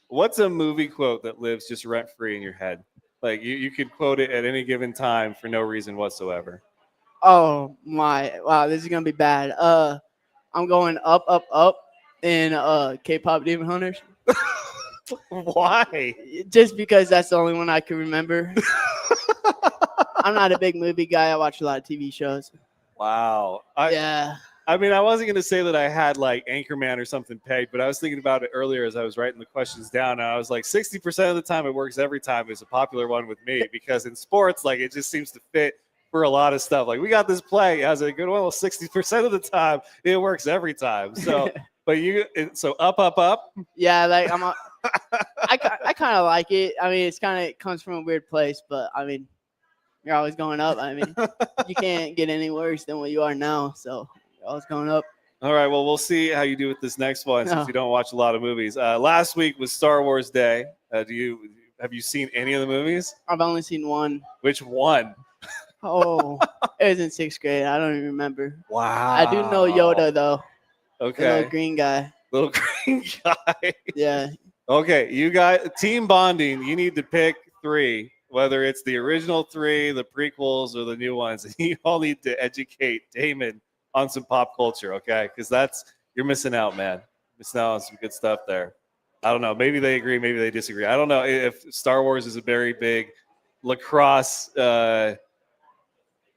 What's a movie quote that lives just rent free in your head? Like you could quote it at any given time for no reason whatsoever. Oh my! Wow, this is gonna be bad. I'm going up, up, up in K-pop Demon Hunters. Why? Just because that's the only one I can remember. I'm not a big movie guy. I watch a lot of TV shows. Wow. Yeah. I mean, I wasn't going to say that I had like Anchorman or something pegged, but I was thinking about it earlier as I was writing the questions down. And I was like, 60% of the time it works every time is a popular one with me because in sports, like it just seems to fit for a lot of stuff. Like we got this play as a good one. Well, 60% of the time it works every time. So, so up, up, up. Yeah, like I kind of like it. I mean, it comes from a weird place, but I mean, you're always going up. I mean, you can't get any worse than what you are now. So you're always going up. All right. Well, we'll see how you do with this next one since you don't watch a lot of movies. Last week was Star Wars Day. Have you seen any of the movies? I've only seen one. Which one? Oh, it was in 6th grade. I don't even remember. Wow. I do know Yoda though. Okay. The little green guy. Little green guy. Yeah. Okay, you got team bonding. You need to pick 3, whether it's the original 3, the prequels, or the new ones. And you all need to educate Damon on some pop culture, okay? Because you're missing out, man. Missing out on some good stuff there. I don't know. Maybe they agree. Maybe they disagree. I don't know if Star Wars is a very big lacrosse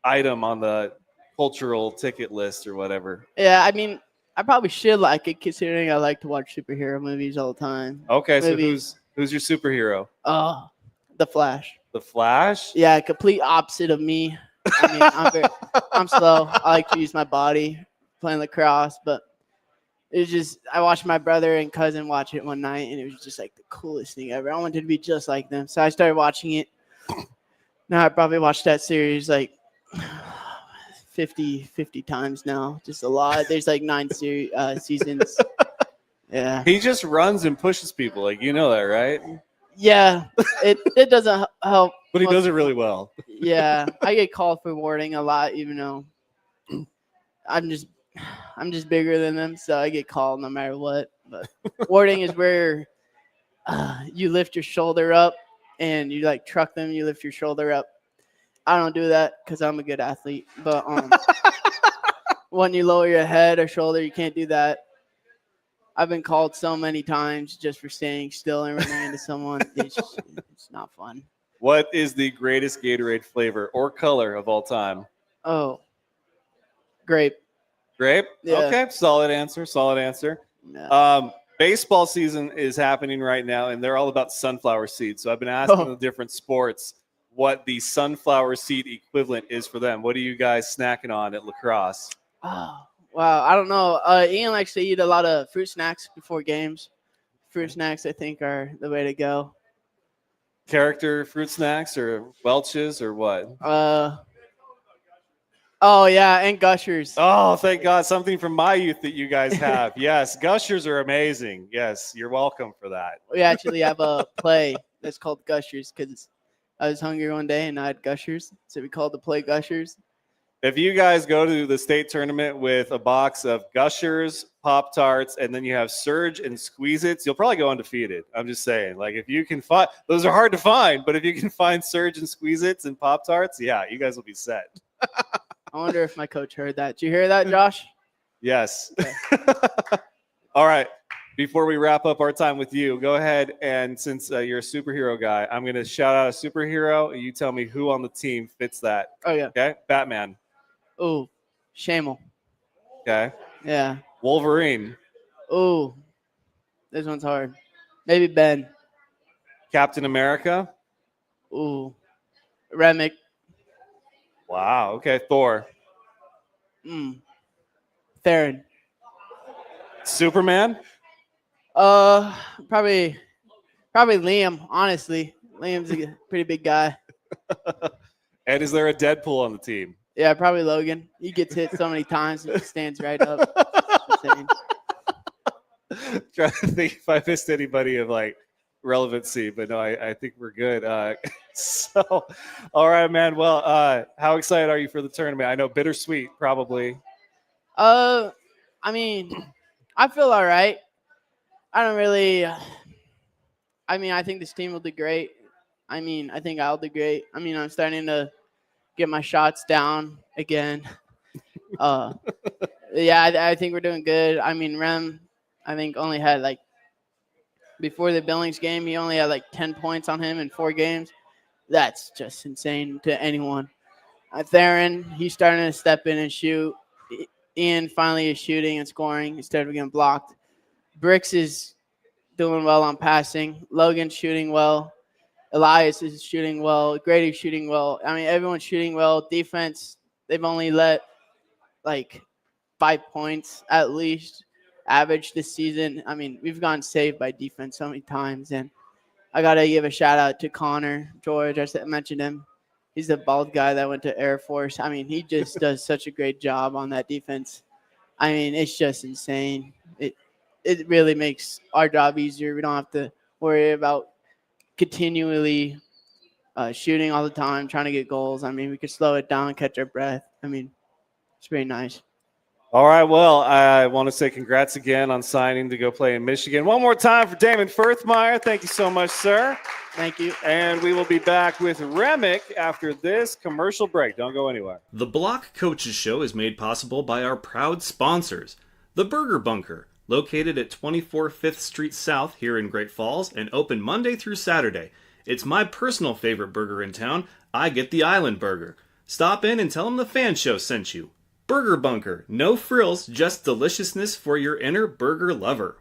item on the cultural ticket list or whatever. Yeah, I mean, I probably should like it considering I like to watch superhero movies all the time. Okay, so who's your superhero? The Flash. The Flash? Yeah, complete opposite of me. I mean, I'm slow. I like to use my body playing lacrosse, but it's just I watched my brother and cousin watch it one night, and it was just like the coolest thing ever. I wanted to be just like them, so I started watching it. Now I probably watched that series like 50 times now. Just a lot. There's like 9 seasons. Yeah. He just runs and pushes people. Like, you know that, right? Yeah. It doesn't help. But he does it really well. Yeah. I get called for warding a lot, even though I'm just bigger than them, so I get called no matter what. But warding is where you lift your shoulder up and you like truck them, you lift your shoulder up I don't do that because I'm a good athlete. But when you lower your head or shoulder, you can't do that. I've been called so many times just for staying still and running into someone. It's not fun. What is the greatest Gatorade flavor or color of all time? Oh, grape. Grape? Yeah. Okay, solid answer. Solid answer. Yeah. Baseball season is happening right now, and they're all about sunflower seeds. So I've been asking the different sports what the sunflower seed equivalent is for them. What are you guys snacking on at lacrosse? Oh, wow. I don't know. Ian likes to eat a lot of fruit snacks before games. Fruit snacks, I think, are the way to go. Character fruit snacks or Welch's or what? Oh, yeah, and Gushers. Oh, thank God. Something from my youth that you guys have. Yes, Gushers are amazing. Yes, you're welcome for that. We actually have a play that's called Gushers because I was hungry one day and I had Gushers. So we called the play Gushers. If you guys go to the state tournament with a box of Gushers, Pop-Tarts, and then you have Surge and Squeeze-Its, you'll probably go undefeated. I'm just saying. Like, if you can find – those are hard to find, but if you can find Surge and Squeeze-Its and Pop-Tarts, yeah, you guys will be set. I wonder if my coach heard that. Did you hear that, Josh? Yes. Okay. All right. Before we wrap up our time with you, go ahead and since you're a superhero guy, I'm going to shout out a superhero. You tell me who on the team fits that. Oh, yeah. Okay? Batman. Ooh, Shamel. Okay. Yeah. Wolverine. Ooh, this one's hard. Maybe Ben. Captain America. Ooh, Remick. Wow. Okay. Thor. Theron. Superman. Probably Liam. Honestly, Liam's a pretty big guy. And is there a Deadpool on the team? Yeah, probably Logan. He gets hit so many times and he stands right up. Insane. Trying to think if I missed anybody of like relevancy, but no, I think we're good. So, all right, man. Well, how excited are you for the tournament? I know bittersweet, probably. I mean, I feel all right. I don't really. I mean, I think this team will do great. I mean, I think I'll do great. I mean, I'm starting to get my shots down again. Yeah, I think we're doing good. I mean, Rem, I think only had like before the Billings game, he only had like 10 points on him in 4 games. That's just insane to anyone. Theron, he's starting to step in and shoot. Ian finally is shooting and scoring instead of getting blocked. Bricks is doing well on passing. Logan's shooting well. Elias is shooting well. Grady's shooting well. I mean, everyone's shooting well. Defense, they've only let like 5 points at least average this season. I mean, we've gotten saved by defense so many times. And I got to give a shout out to Connor George. I mentioned him. He's the bald guy that went to Air Force. I mean, he just does such a great job on that defense. I mean, it's just insane. It really makes our job easier. We don't have to worry about continually shooting all the time, trying to get goals. I mean, we could slow it down, catch our breath. I mean, it's pretty nice. All right. Well, I want to say congrats again on signing to go play in Michigan. One more time for Damon Firthmeyer. Thank you so much, sir. Thank you. And we will be back with Remick after this commercial break. Don't go anywhere. The Block Coaches Show is made possible by our proud sponsors. The Burger Bunker, located at 24 5th Street South here in Great Falls and open Monday through Saturday. It's my personal favorite burger in town. I get the Island Burger. Stop in and tell them the F.A.N Show sent you. Burger Bunker, no frills, just deliciousness for your inner burger lover.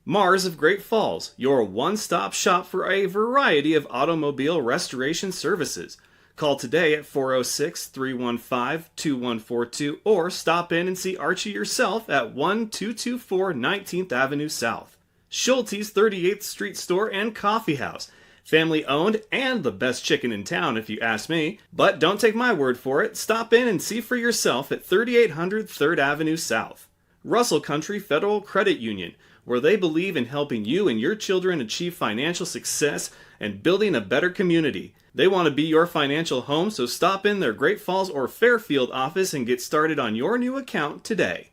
Mars of Great Falls, your one-stop shop for a variety of automobile restoration services. Call today at 406-315-2142 or stop in and see Archie yourself at 1224 19th Avenue South. Schulte's 38th Street Store and Coffee House. Family owned and the best chicken in town if you ask me. But don't take my word for it. Stop in and see for yourself at 3800 3rd Avenue South. Russell Country Federal Credit Union, where they believe in helping you and your children achieve financial success and building a better community. They want to be your financial home, so stop in their Great Falls or Fairfield office and get started on your new account today.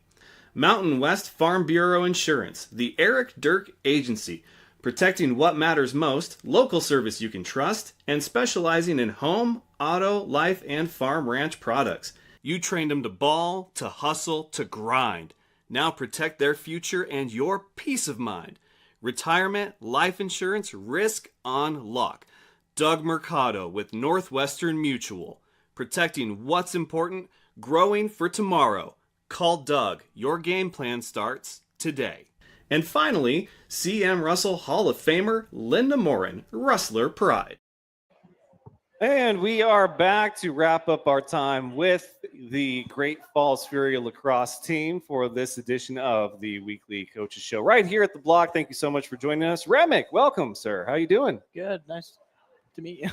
Mountain West Farm Bureau Insurance, the Eric Dirk Agency, Protecting what matters most, local service you can trust, and specializing in home, auto, life, and farm ranch products. You trained them to ball, to hustle, to grind. Now protect their future and your peace of mind. Retirement, life insurance, risk on lock. Doug Mercado with Northwestern Mutual. Protecting what's important, growing for tomorrow. Call Doug. Your game plan starts today. And finally, C.M. Russell Hall of Famer Linda Morin, Rustler Pride. And we are back to wrap up our time with the Great Falls Fury lacrosse team for this edition of the Weekly Coaches Show right here at the block. Thank you so much for joining us. Remick, welcome, sir. How you doing? Good. Nice to meet you.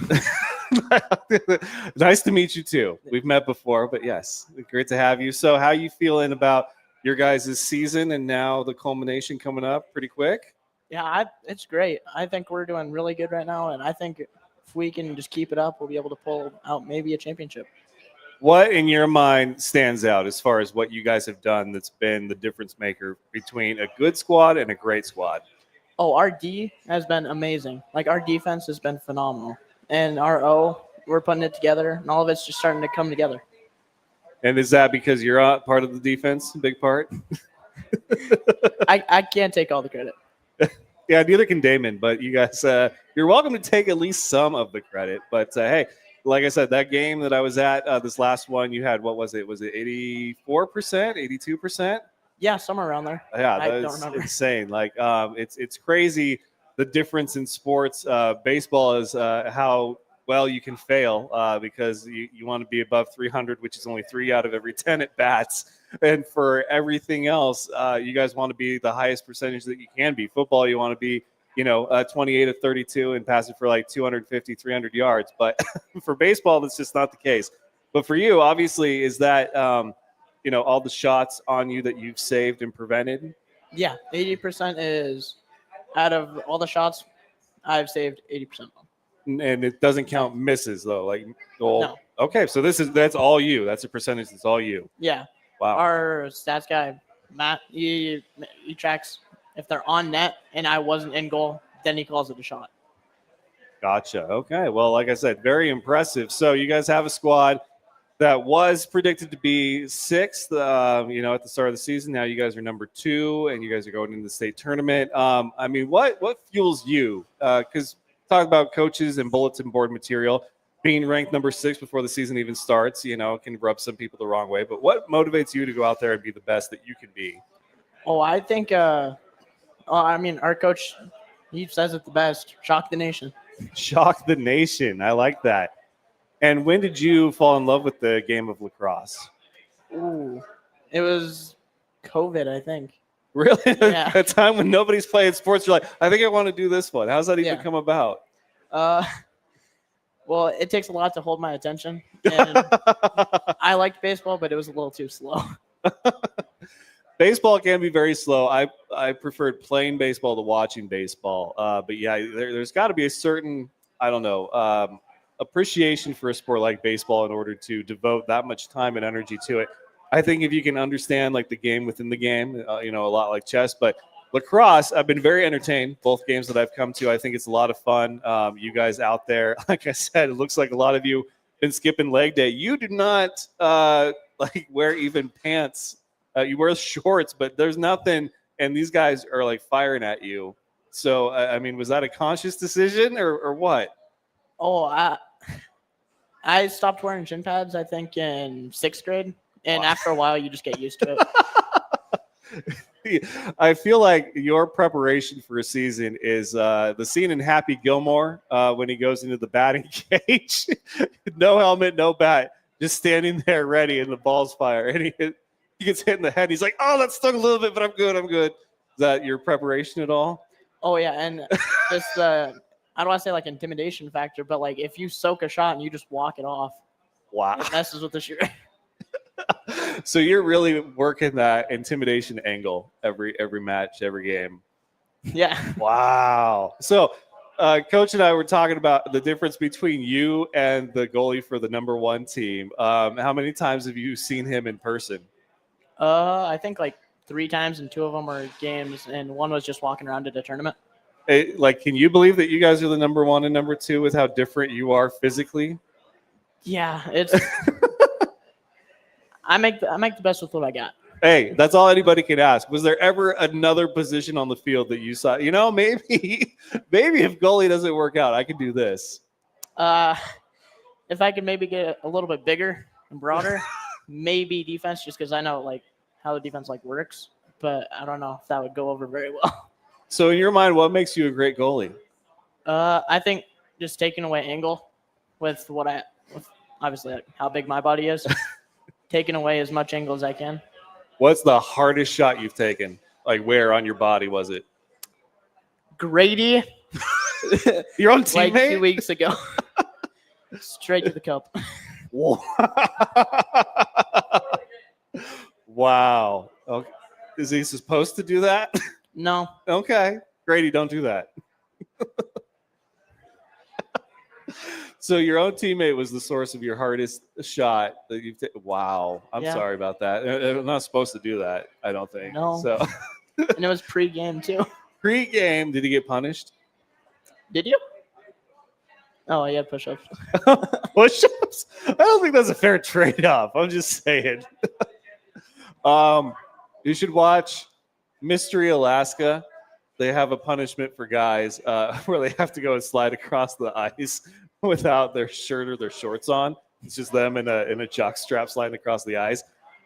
Nice to meet you too. We've met before, but yes, great to have you. So how you feeling about your guys' season and now the culmination coming up pretty quick? Yeah, it's great. I think we're doing really good right now, and I think if we can just keep it up, we'll be able to pull out maybe a championship. What in your mind stands out as far as what you guys have done that's been the difference maker between a good squad and a great squad? Oh, our D has been amazing. Like, our defense has been phenomenal. And our O, we're putting it together, and all of it's just starting to come together. And is that because you're part of the defense, big part? I can't take all the credit. Yeah, neither can Damon, but you guys, you're welcome to take at least some of the credit. But hey, like I said, that game that I was at, this last one, you had, what was it? Was it 84%, 82%? Yeah, somewhere around there. Yeah, I don't that's remember. insane. Like, it's crazy the difference in sports. Baseball is how well you can fail because you want to be above 300, which is only 3 out of every 10 at bats. And for everything else, you guys want to be the highest percentage that you can be. Football, you want to be, 28 of 32 and pass it for like 250, 300 yards. But for baseball, that's just not the case. But for you, obviously, is that, all the shots on you that you've saved and prevented? Yeah, 80% is out of all the shots, I've saved 80% of them. And it doesn't count misses, though. Like, No. Okay, so that's all you. That's a percentage that's all you. Yeah. Wow. Our stats guy, Matt, he tracks if they're on net and I wasn't in goal, then he calls it a shot. Gotcha. Okay. Well, like I said, very impressive. So you guys have a squad that was predicted to be sixth, at the start of the season. Now you guys are number 2, and you guys are going into the state tournament. What fuels you? Because talk about coaches and bulletin board material. Being ranked number 6 before the season even starts, can rub some people the wrong way. But what motivates you to go out there and be the best that you can be? Oh, I think, our coach, he says it the best. Shock the nation. Shock the nation. I like that. And when did you fall in love with the game of lacrosse? Ooh, it was COVID, I think. Really? Yeah. A time when nobody's playing sports, you're like, I think I want to do this one. How's that even come about? Well, it takes a lot to hold my attention. And I liked baseball, but it was a little too slow. Baseball can be very slow. I preferred playing baseball to watching baseball. But yeah, there's got to be a certain, appreciation for a sport like baseball in order to devote that much time and energy to it. I think if you can understand like the game within the game, a lot like chess, but lacrosse, I've been very entertained. Both games that I've come to, I think it's a lot of fun. You guys out there, like I said, it looks like a lot of you been skipping leg day. You do not wear even pants. You wear shorts, but there's nothing. And these guys are like firing at you. So, was that a conscious decision or what? Oh, I stopped wearing shin pads, I think, in 6th grade. And after a while, you just get used to it. I feel like your preparation for a season is the scene in Happy Gilmore when he goes into the batting cage. No helmet, no bat, just standing there ready, and the ball's fire. And he gets hit in the head. He's like, oh, that stung a little bit, but I'm good. Is that your preparation at all? Oh, yeah. And just I don't want to say like intimidation factor, but like if you soak a shot and you just walk it off, wow, it messes with the shoot. So you're really working that intimidation angle every match, every game. Yeah. Wow. So Coach and I were talking about the difference between you and the goalie for the number 1 team. How many times have you seen him in person? I think like 3 times, and 2 of them were games, and one was just walking around at a tournament. Can you believe that you guys are the number 1 and number 2 with how different you are physically? Yeah, it's. I make the best with what I got. Hey, that's all anybody can ask. Was there ever another position on the field that you saw? Maybe if goalie doesn't work out, I can do this. If I could maybe get a little bit bigger and broader, maybe defense, just because I know like how the defense like works. But I don't know if that would go over very well. So in your mind, what makes you a great goalie? I think just taking away angle with obviously like how big my body is, taking away as much angle as I can. What's the hardest shot you've taken? Like where on your body was it? Grady, Your own like teammate? 2 weeks ago, straight to the cup. Wow. Okay. Is he supposed to do that? No, Okay. Grady, don't do that. So your own teammate was the source of your hardest shot that you've taken. Wow. I'm Yeah. sorry about that. I'm not supposed to do that, I don't think. No. So and it was pre-game too. pre-game, did he get punished? Did you? Oh, he had push-ups. Push-ups? I don't think that's a fair trade-off. I'm just saying. You should watch Mystery Alaska. They have a punishment for guys where they have to go and slide across the ice without their shirt or their shorts on. It's just them in a jock strap sliding across the ice.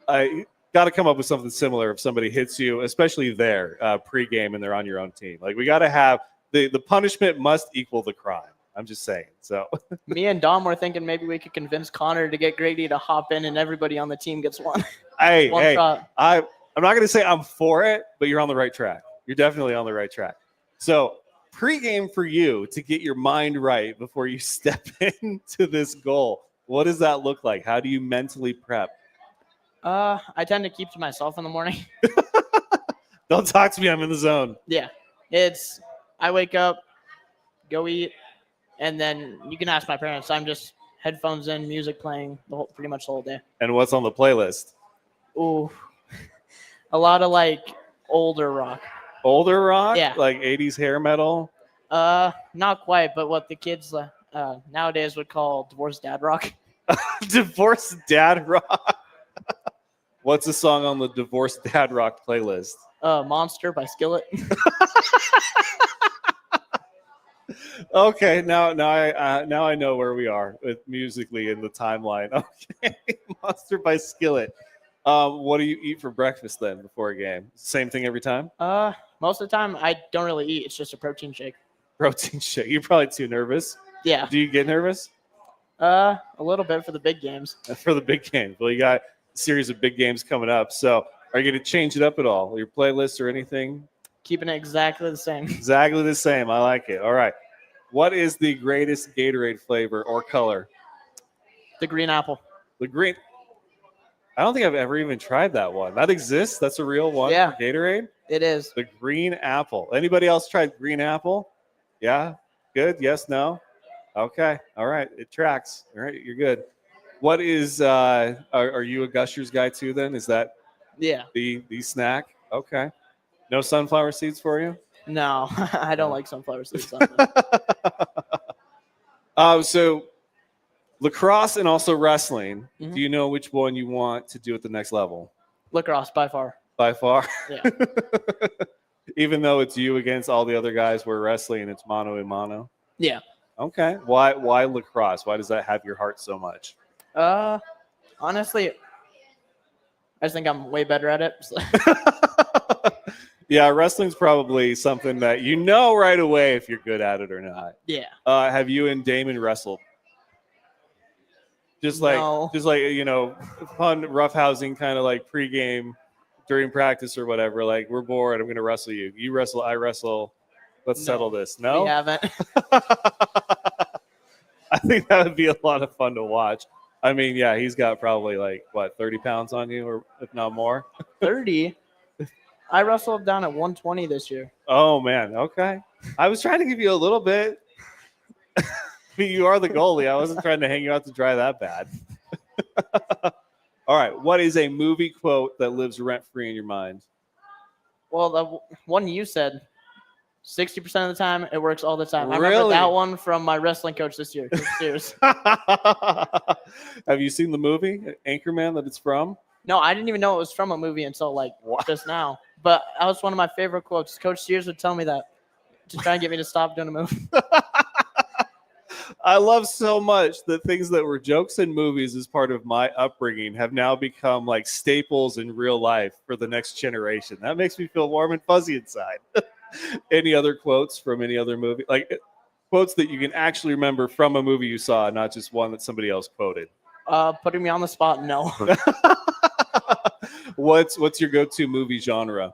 I got to come up with something similar if somebody hits you, especially there pre-game and they're on your own team. Like we got to have the punishment must equal the crime. I'm just saying. So Me and Dom were thinking maybe we could convince Connor to get Grady to hop in and everybody on the team gets one. hey, One hey, shot. I'm not going to say I'm for it, but you're on the right track. You're definitely on the right track. So pre-game for you to get your mind right before you step into this goal. What does that look like? How do you mentally prep? I tend to keep to myself in the morning. Don't talk to me. I'm in the zone. Yeah. I wake up, go eat, and then you can ask my parents. I'm just headphones in, music playing pretty much the whole day. And what's on the playlist? Ooh. A lot of like older rock. Older rock? Yeah. Like 80s hair metal? Not quite, but what the kids nowadays would call divorced dad rock. Divorced dad rock? What's the song on the divorced dad rock playlist? Monster by Skillet. Okay, now I know where we are with musically in the timeline. Okay, Monster by Skillet. What do you eat for breakfast then before a game? Same thing every time? Most of the time I don't really eat. It's just a protein shake. Protein shake. You're probably too nervous. Yeah. Do you get nervous? A little bit for the big games. For the big games. Well, you got a series of big games coming up. So are you going to change it up at all? Your playlist or anything? Keeping it exactly the same. Exactly the same. I like it. All right. What is the greatest Gatorade flavor or color? The green apple. The green. I don't think I've ever even tried that one. That exists? That's a real one Yeah. for Gatorade? It is. The green apple. Anybody else tried green apple? Yeah? Good? Yes? No? Okay. All right. It tracks. All right. You're good. What is, are you a Gushers guy too then? Is that Yeah. the snack? Okay. No sunflower seeds for you? No, I don't like sunflower seeds. So lacrosse and also wrestling. Mhm. Do you know which one you want to do at the next level? Lacrosse by far. By far? Yeah. Even though it's you against all the other guys we're wrestling and it's mano a mano? Yeah. Okay. Why lacrosse? Why does that have your heart so much? Honestly, I just think I'm way better at it. So. Yeah, wrestling's probably something that you know right away if you're good at it or not. Yeah. Have you and Damon wrestled? Just like, No. fun roughhousing kind of like pregame during practice or whatever. Like, we're bored. I'm going to wrestle you. You wrestle. I wrestle. Let's No, settle this. No? We haven't. I think that would be a lot of fun to watch. I mean, yeah, he's got probably 30 pounds on you, or if not more. 30. I wrestled down at 120 this year. Oh man, okay. I was trying to give you a little bit. You are the goalie. I wasn't trying to hang you out to dry that bad. All right. What is a movie quote that lives rent free in your mind? Well, the one you said, 60% of the time, it works all the time. I remember Really? that one from my wrestling coach this year. Cheers. Have you seen the movie Anchorman that it's from? No, I didn't even know it was from a movie until like What? just now. But that was one of my favorite quotes. Coach Sears would tell me that to try and get me to stop doing a movie. I love so much that things that were jokes in movies as part of my upbringing have now become like staples in real life for the next generation. That makes me feel warm and fuzzy inside. Any other quotes from any other movie? Like quotes that you can actually remember from a movie you saw, not just one that somebody else quoted. Putting me on the spot, no. What's your go-to movie genre?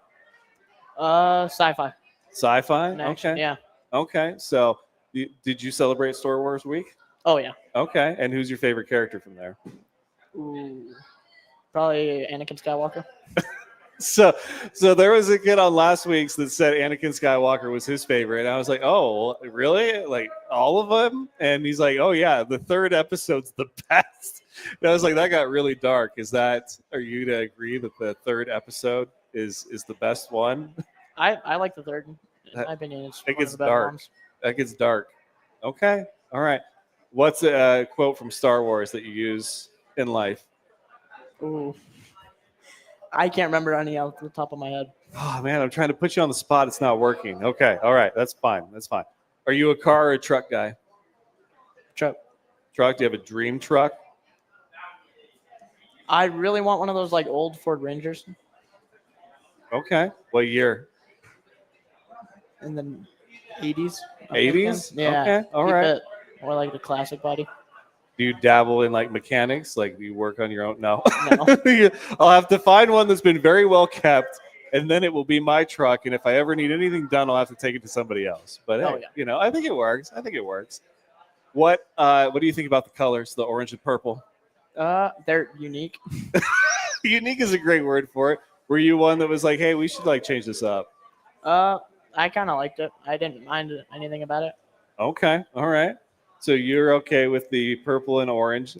Sci-fi. Sci-fi? and action, Okay. Yeah. Okay. So did you celebrate Star Wars Week? Oh yeah. Okay. And who's your favorite character from there? Ooh. Probably Anakin Skywalker. So there was a kid on last week's that said Anakin Skywalker was his favorite. And I was like, oh, really? Like all of them? And he's like, oh yeah, the third episode's the best. And I was like, that got really dark. Are you to agree that the third episode is the best one? I like the third. In my opinion, it's It one gets of the better dark. ones. That gets dark. Okay. All right. What's a quote from Star Wars that you use in life? Ooh. I can't remember any off the top of my head. Oh man, I'm trying to put you on the spot. It's not working. Okay. All right. That's fine. That's fine. Are you a car or a truck guy? Truck. Truck? Do you have a dream truck? I really want one of those like old Ford Rangers Okay. What year? in the 80s. 80s? Yeah. Okay. All keep right. it more like the classic body. Do you dabble in like mechanics? Like do you work on your own? No. No. I'll have to find one that's been very well kept, and then it will be my truck. And if I ever need anything done, I'll have to take it to somebody else. But Oh, hey, yeah. I think it works. I think it works. What do you think about the colors, the orange and purple? They're unique. Unique is a great word for it. Were you one that was like, hey, we should like change this up? I kind of liked it. I didn't mind anything about it. Okay. All right. So you're okay with the purple and orange.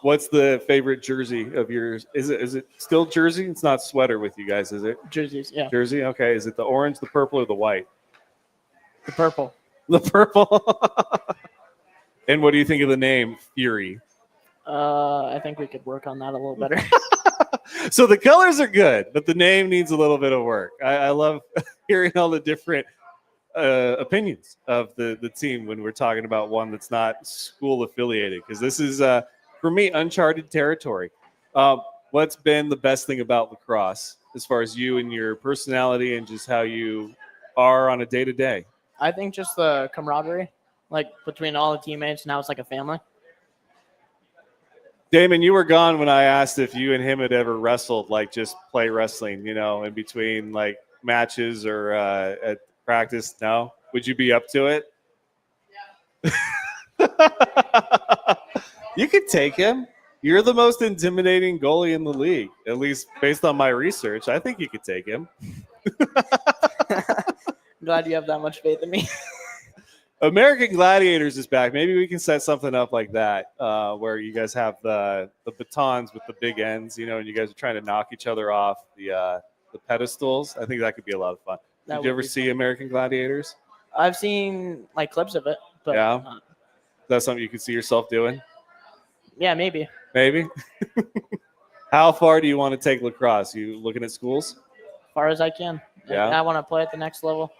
What's the favorite jersey of yours? Is it still jersey? It's not sweater with you guys, is it? Jerseys, yeah. Jersey? Okay. Is it the orange, the purple, or the white? The purple. The purple. And what do you think of the name Fury? I think we could work on that a little better. So the colors are good, but the name needs a little bit of work. I love hearing all the different opinions of the team when we're talking about one that's not school affiliated, because this is for me uncharted territory. What's been the best thing about lacrosse as far as you and your personality and just how you are on a day-to-day? I think just the camaraderie, like between all the teammates, and how it's like a family. Damon, you were gone when I asked if you and him had ever wrestled, like just play wrestling, in between like matches or at practice. No? Would you be up to it? Yeah. You could take him. You're the most intimidating goalie in the league, at least based on my research. I think you could take him. Glad you have that much faith in me. American Gladiators is back. Maybe we can set something up like that, where you guys have the batons with the big ends, and you guys are trying to knock each other off the pedestals. I think that could be a lot of fun. Did you ever see American Gladiators? I've seen like clips of it, but Yeah. That's something you could see yourself doing? yeah, maybe. Maybe. How far do you want to take lacrosse? You looking at schools? As far as I can. Yeah. I want to play at the next level.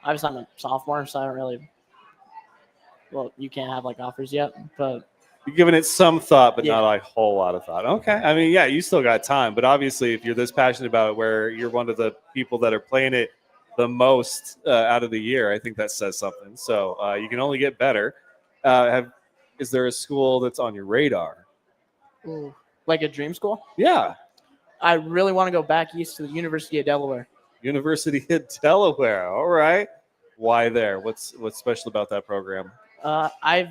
Obviously, I'm a sophomore, so I don't really. Well, you can't have like offers yet, but You're giving it some thought, but Yeah. not a whole lot of thought. Okay. I mean, yeah, you still got time, but obviously, if you're this passionate about it, where you're one of the people that are playing it the most out of the year, I think that says something. So you can only get better. Is there a school that's on your radar? like a dream school. Yeah, I really want to go back east to the University of Delaware. University of Delaware. All right. Why there? What's special about that program? I've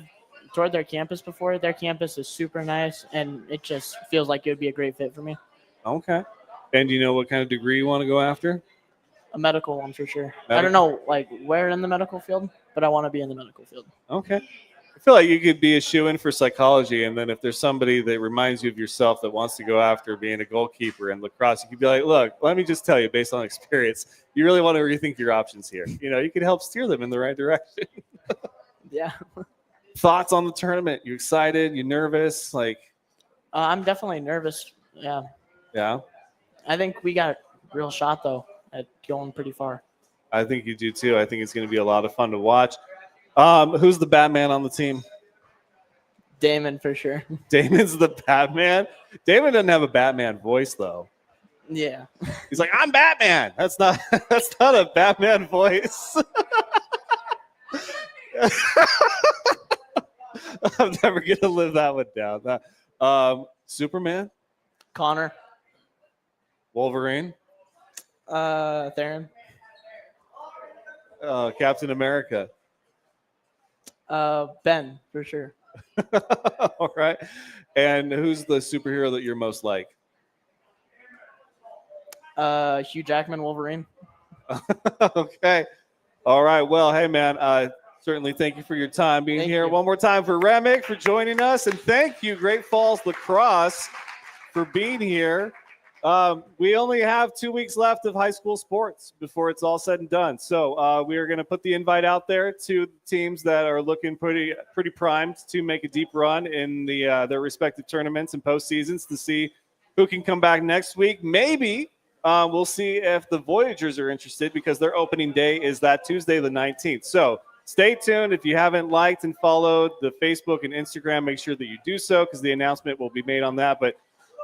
toured their campus before. Their campus is super nice, and it just feels like it would be a great fit for me. Okay. And do you know what kind of degree you want to go after? A medical one for sure. I Medical? don't know like where in the medical field, but I want to be in the medical field. Okay. I feel like you could be a shoo-in for psychology, and then if there's somebody that reminds you of yourself that wants to go after being a goalkeeper in lacrosse, you could be like, look, let me just tell you, based on experience, you really want to rethink your options here. You could help steer them in the right direction. Yeah. Thoughts on the tournament? You excited? You nervous? I'm definitely nervous. Yeah. Yeah? I think we got a real shot, though, at going pretty far. I think you do, too. I think it's going to be a lot of fun to watch. Who's the Batman on the team? Damon, for sure. Damon's the Batman? Damon doesn't have a Batman voice, though. Yeah. He's like, I'm Batman. That's not a Batman voice. I'm never going to live that one down. Superman? Connor. Wolverine? Theron. Captain America? Ben, for sure. All right. And who's the superhero that you're most like? Hugh Jackman, Wolverine. Okay. All right. Well, hey, man, certainly thank you for your time being Thank here. you. One more time for Remick for joining us. And thank you, Great Falls Lacrosse, for being here. We only have 2 weeks left of high school sports before it's all said and done. So we are going to put the invite out there to teams that are looking pretty primed to make a deep run in their respective tournaments and postseasons to see who can come back next week. Maybe we'll see if the Voyagers are interested because their opening day is that Tuesday, the 19th. So stay tuned. If you haven't liked and followed the Facebook and Instagram, make sure that you do so because the announcement will be made on that. But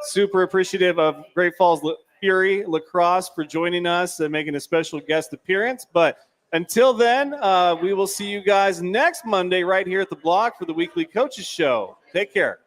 super appreciative of Great Falls Fury Lacrosse for joining us and making a special guest appearance. But until then, we will see you guys next Monday right here at the block for the weekly coaches show. Take care.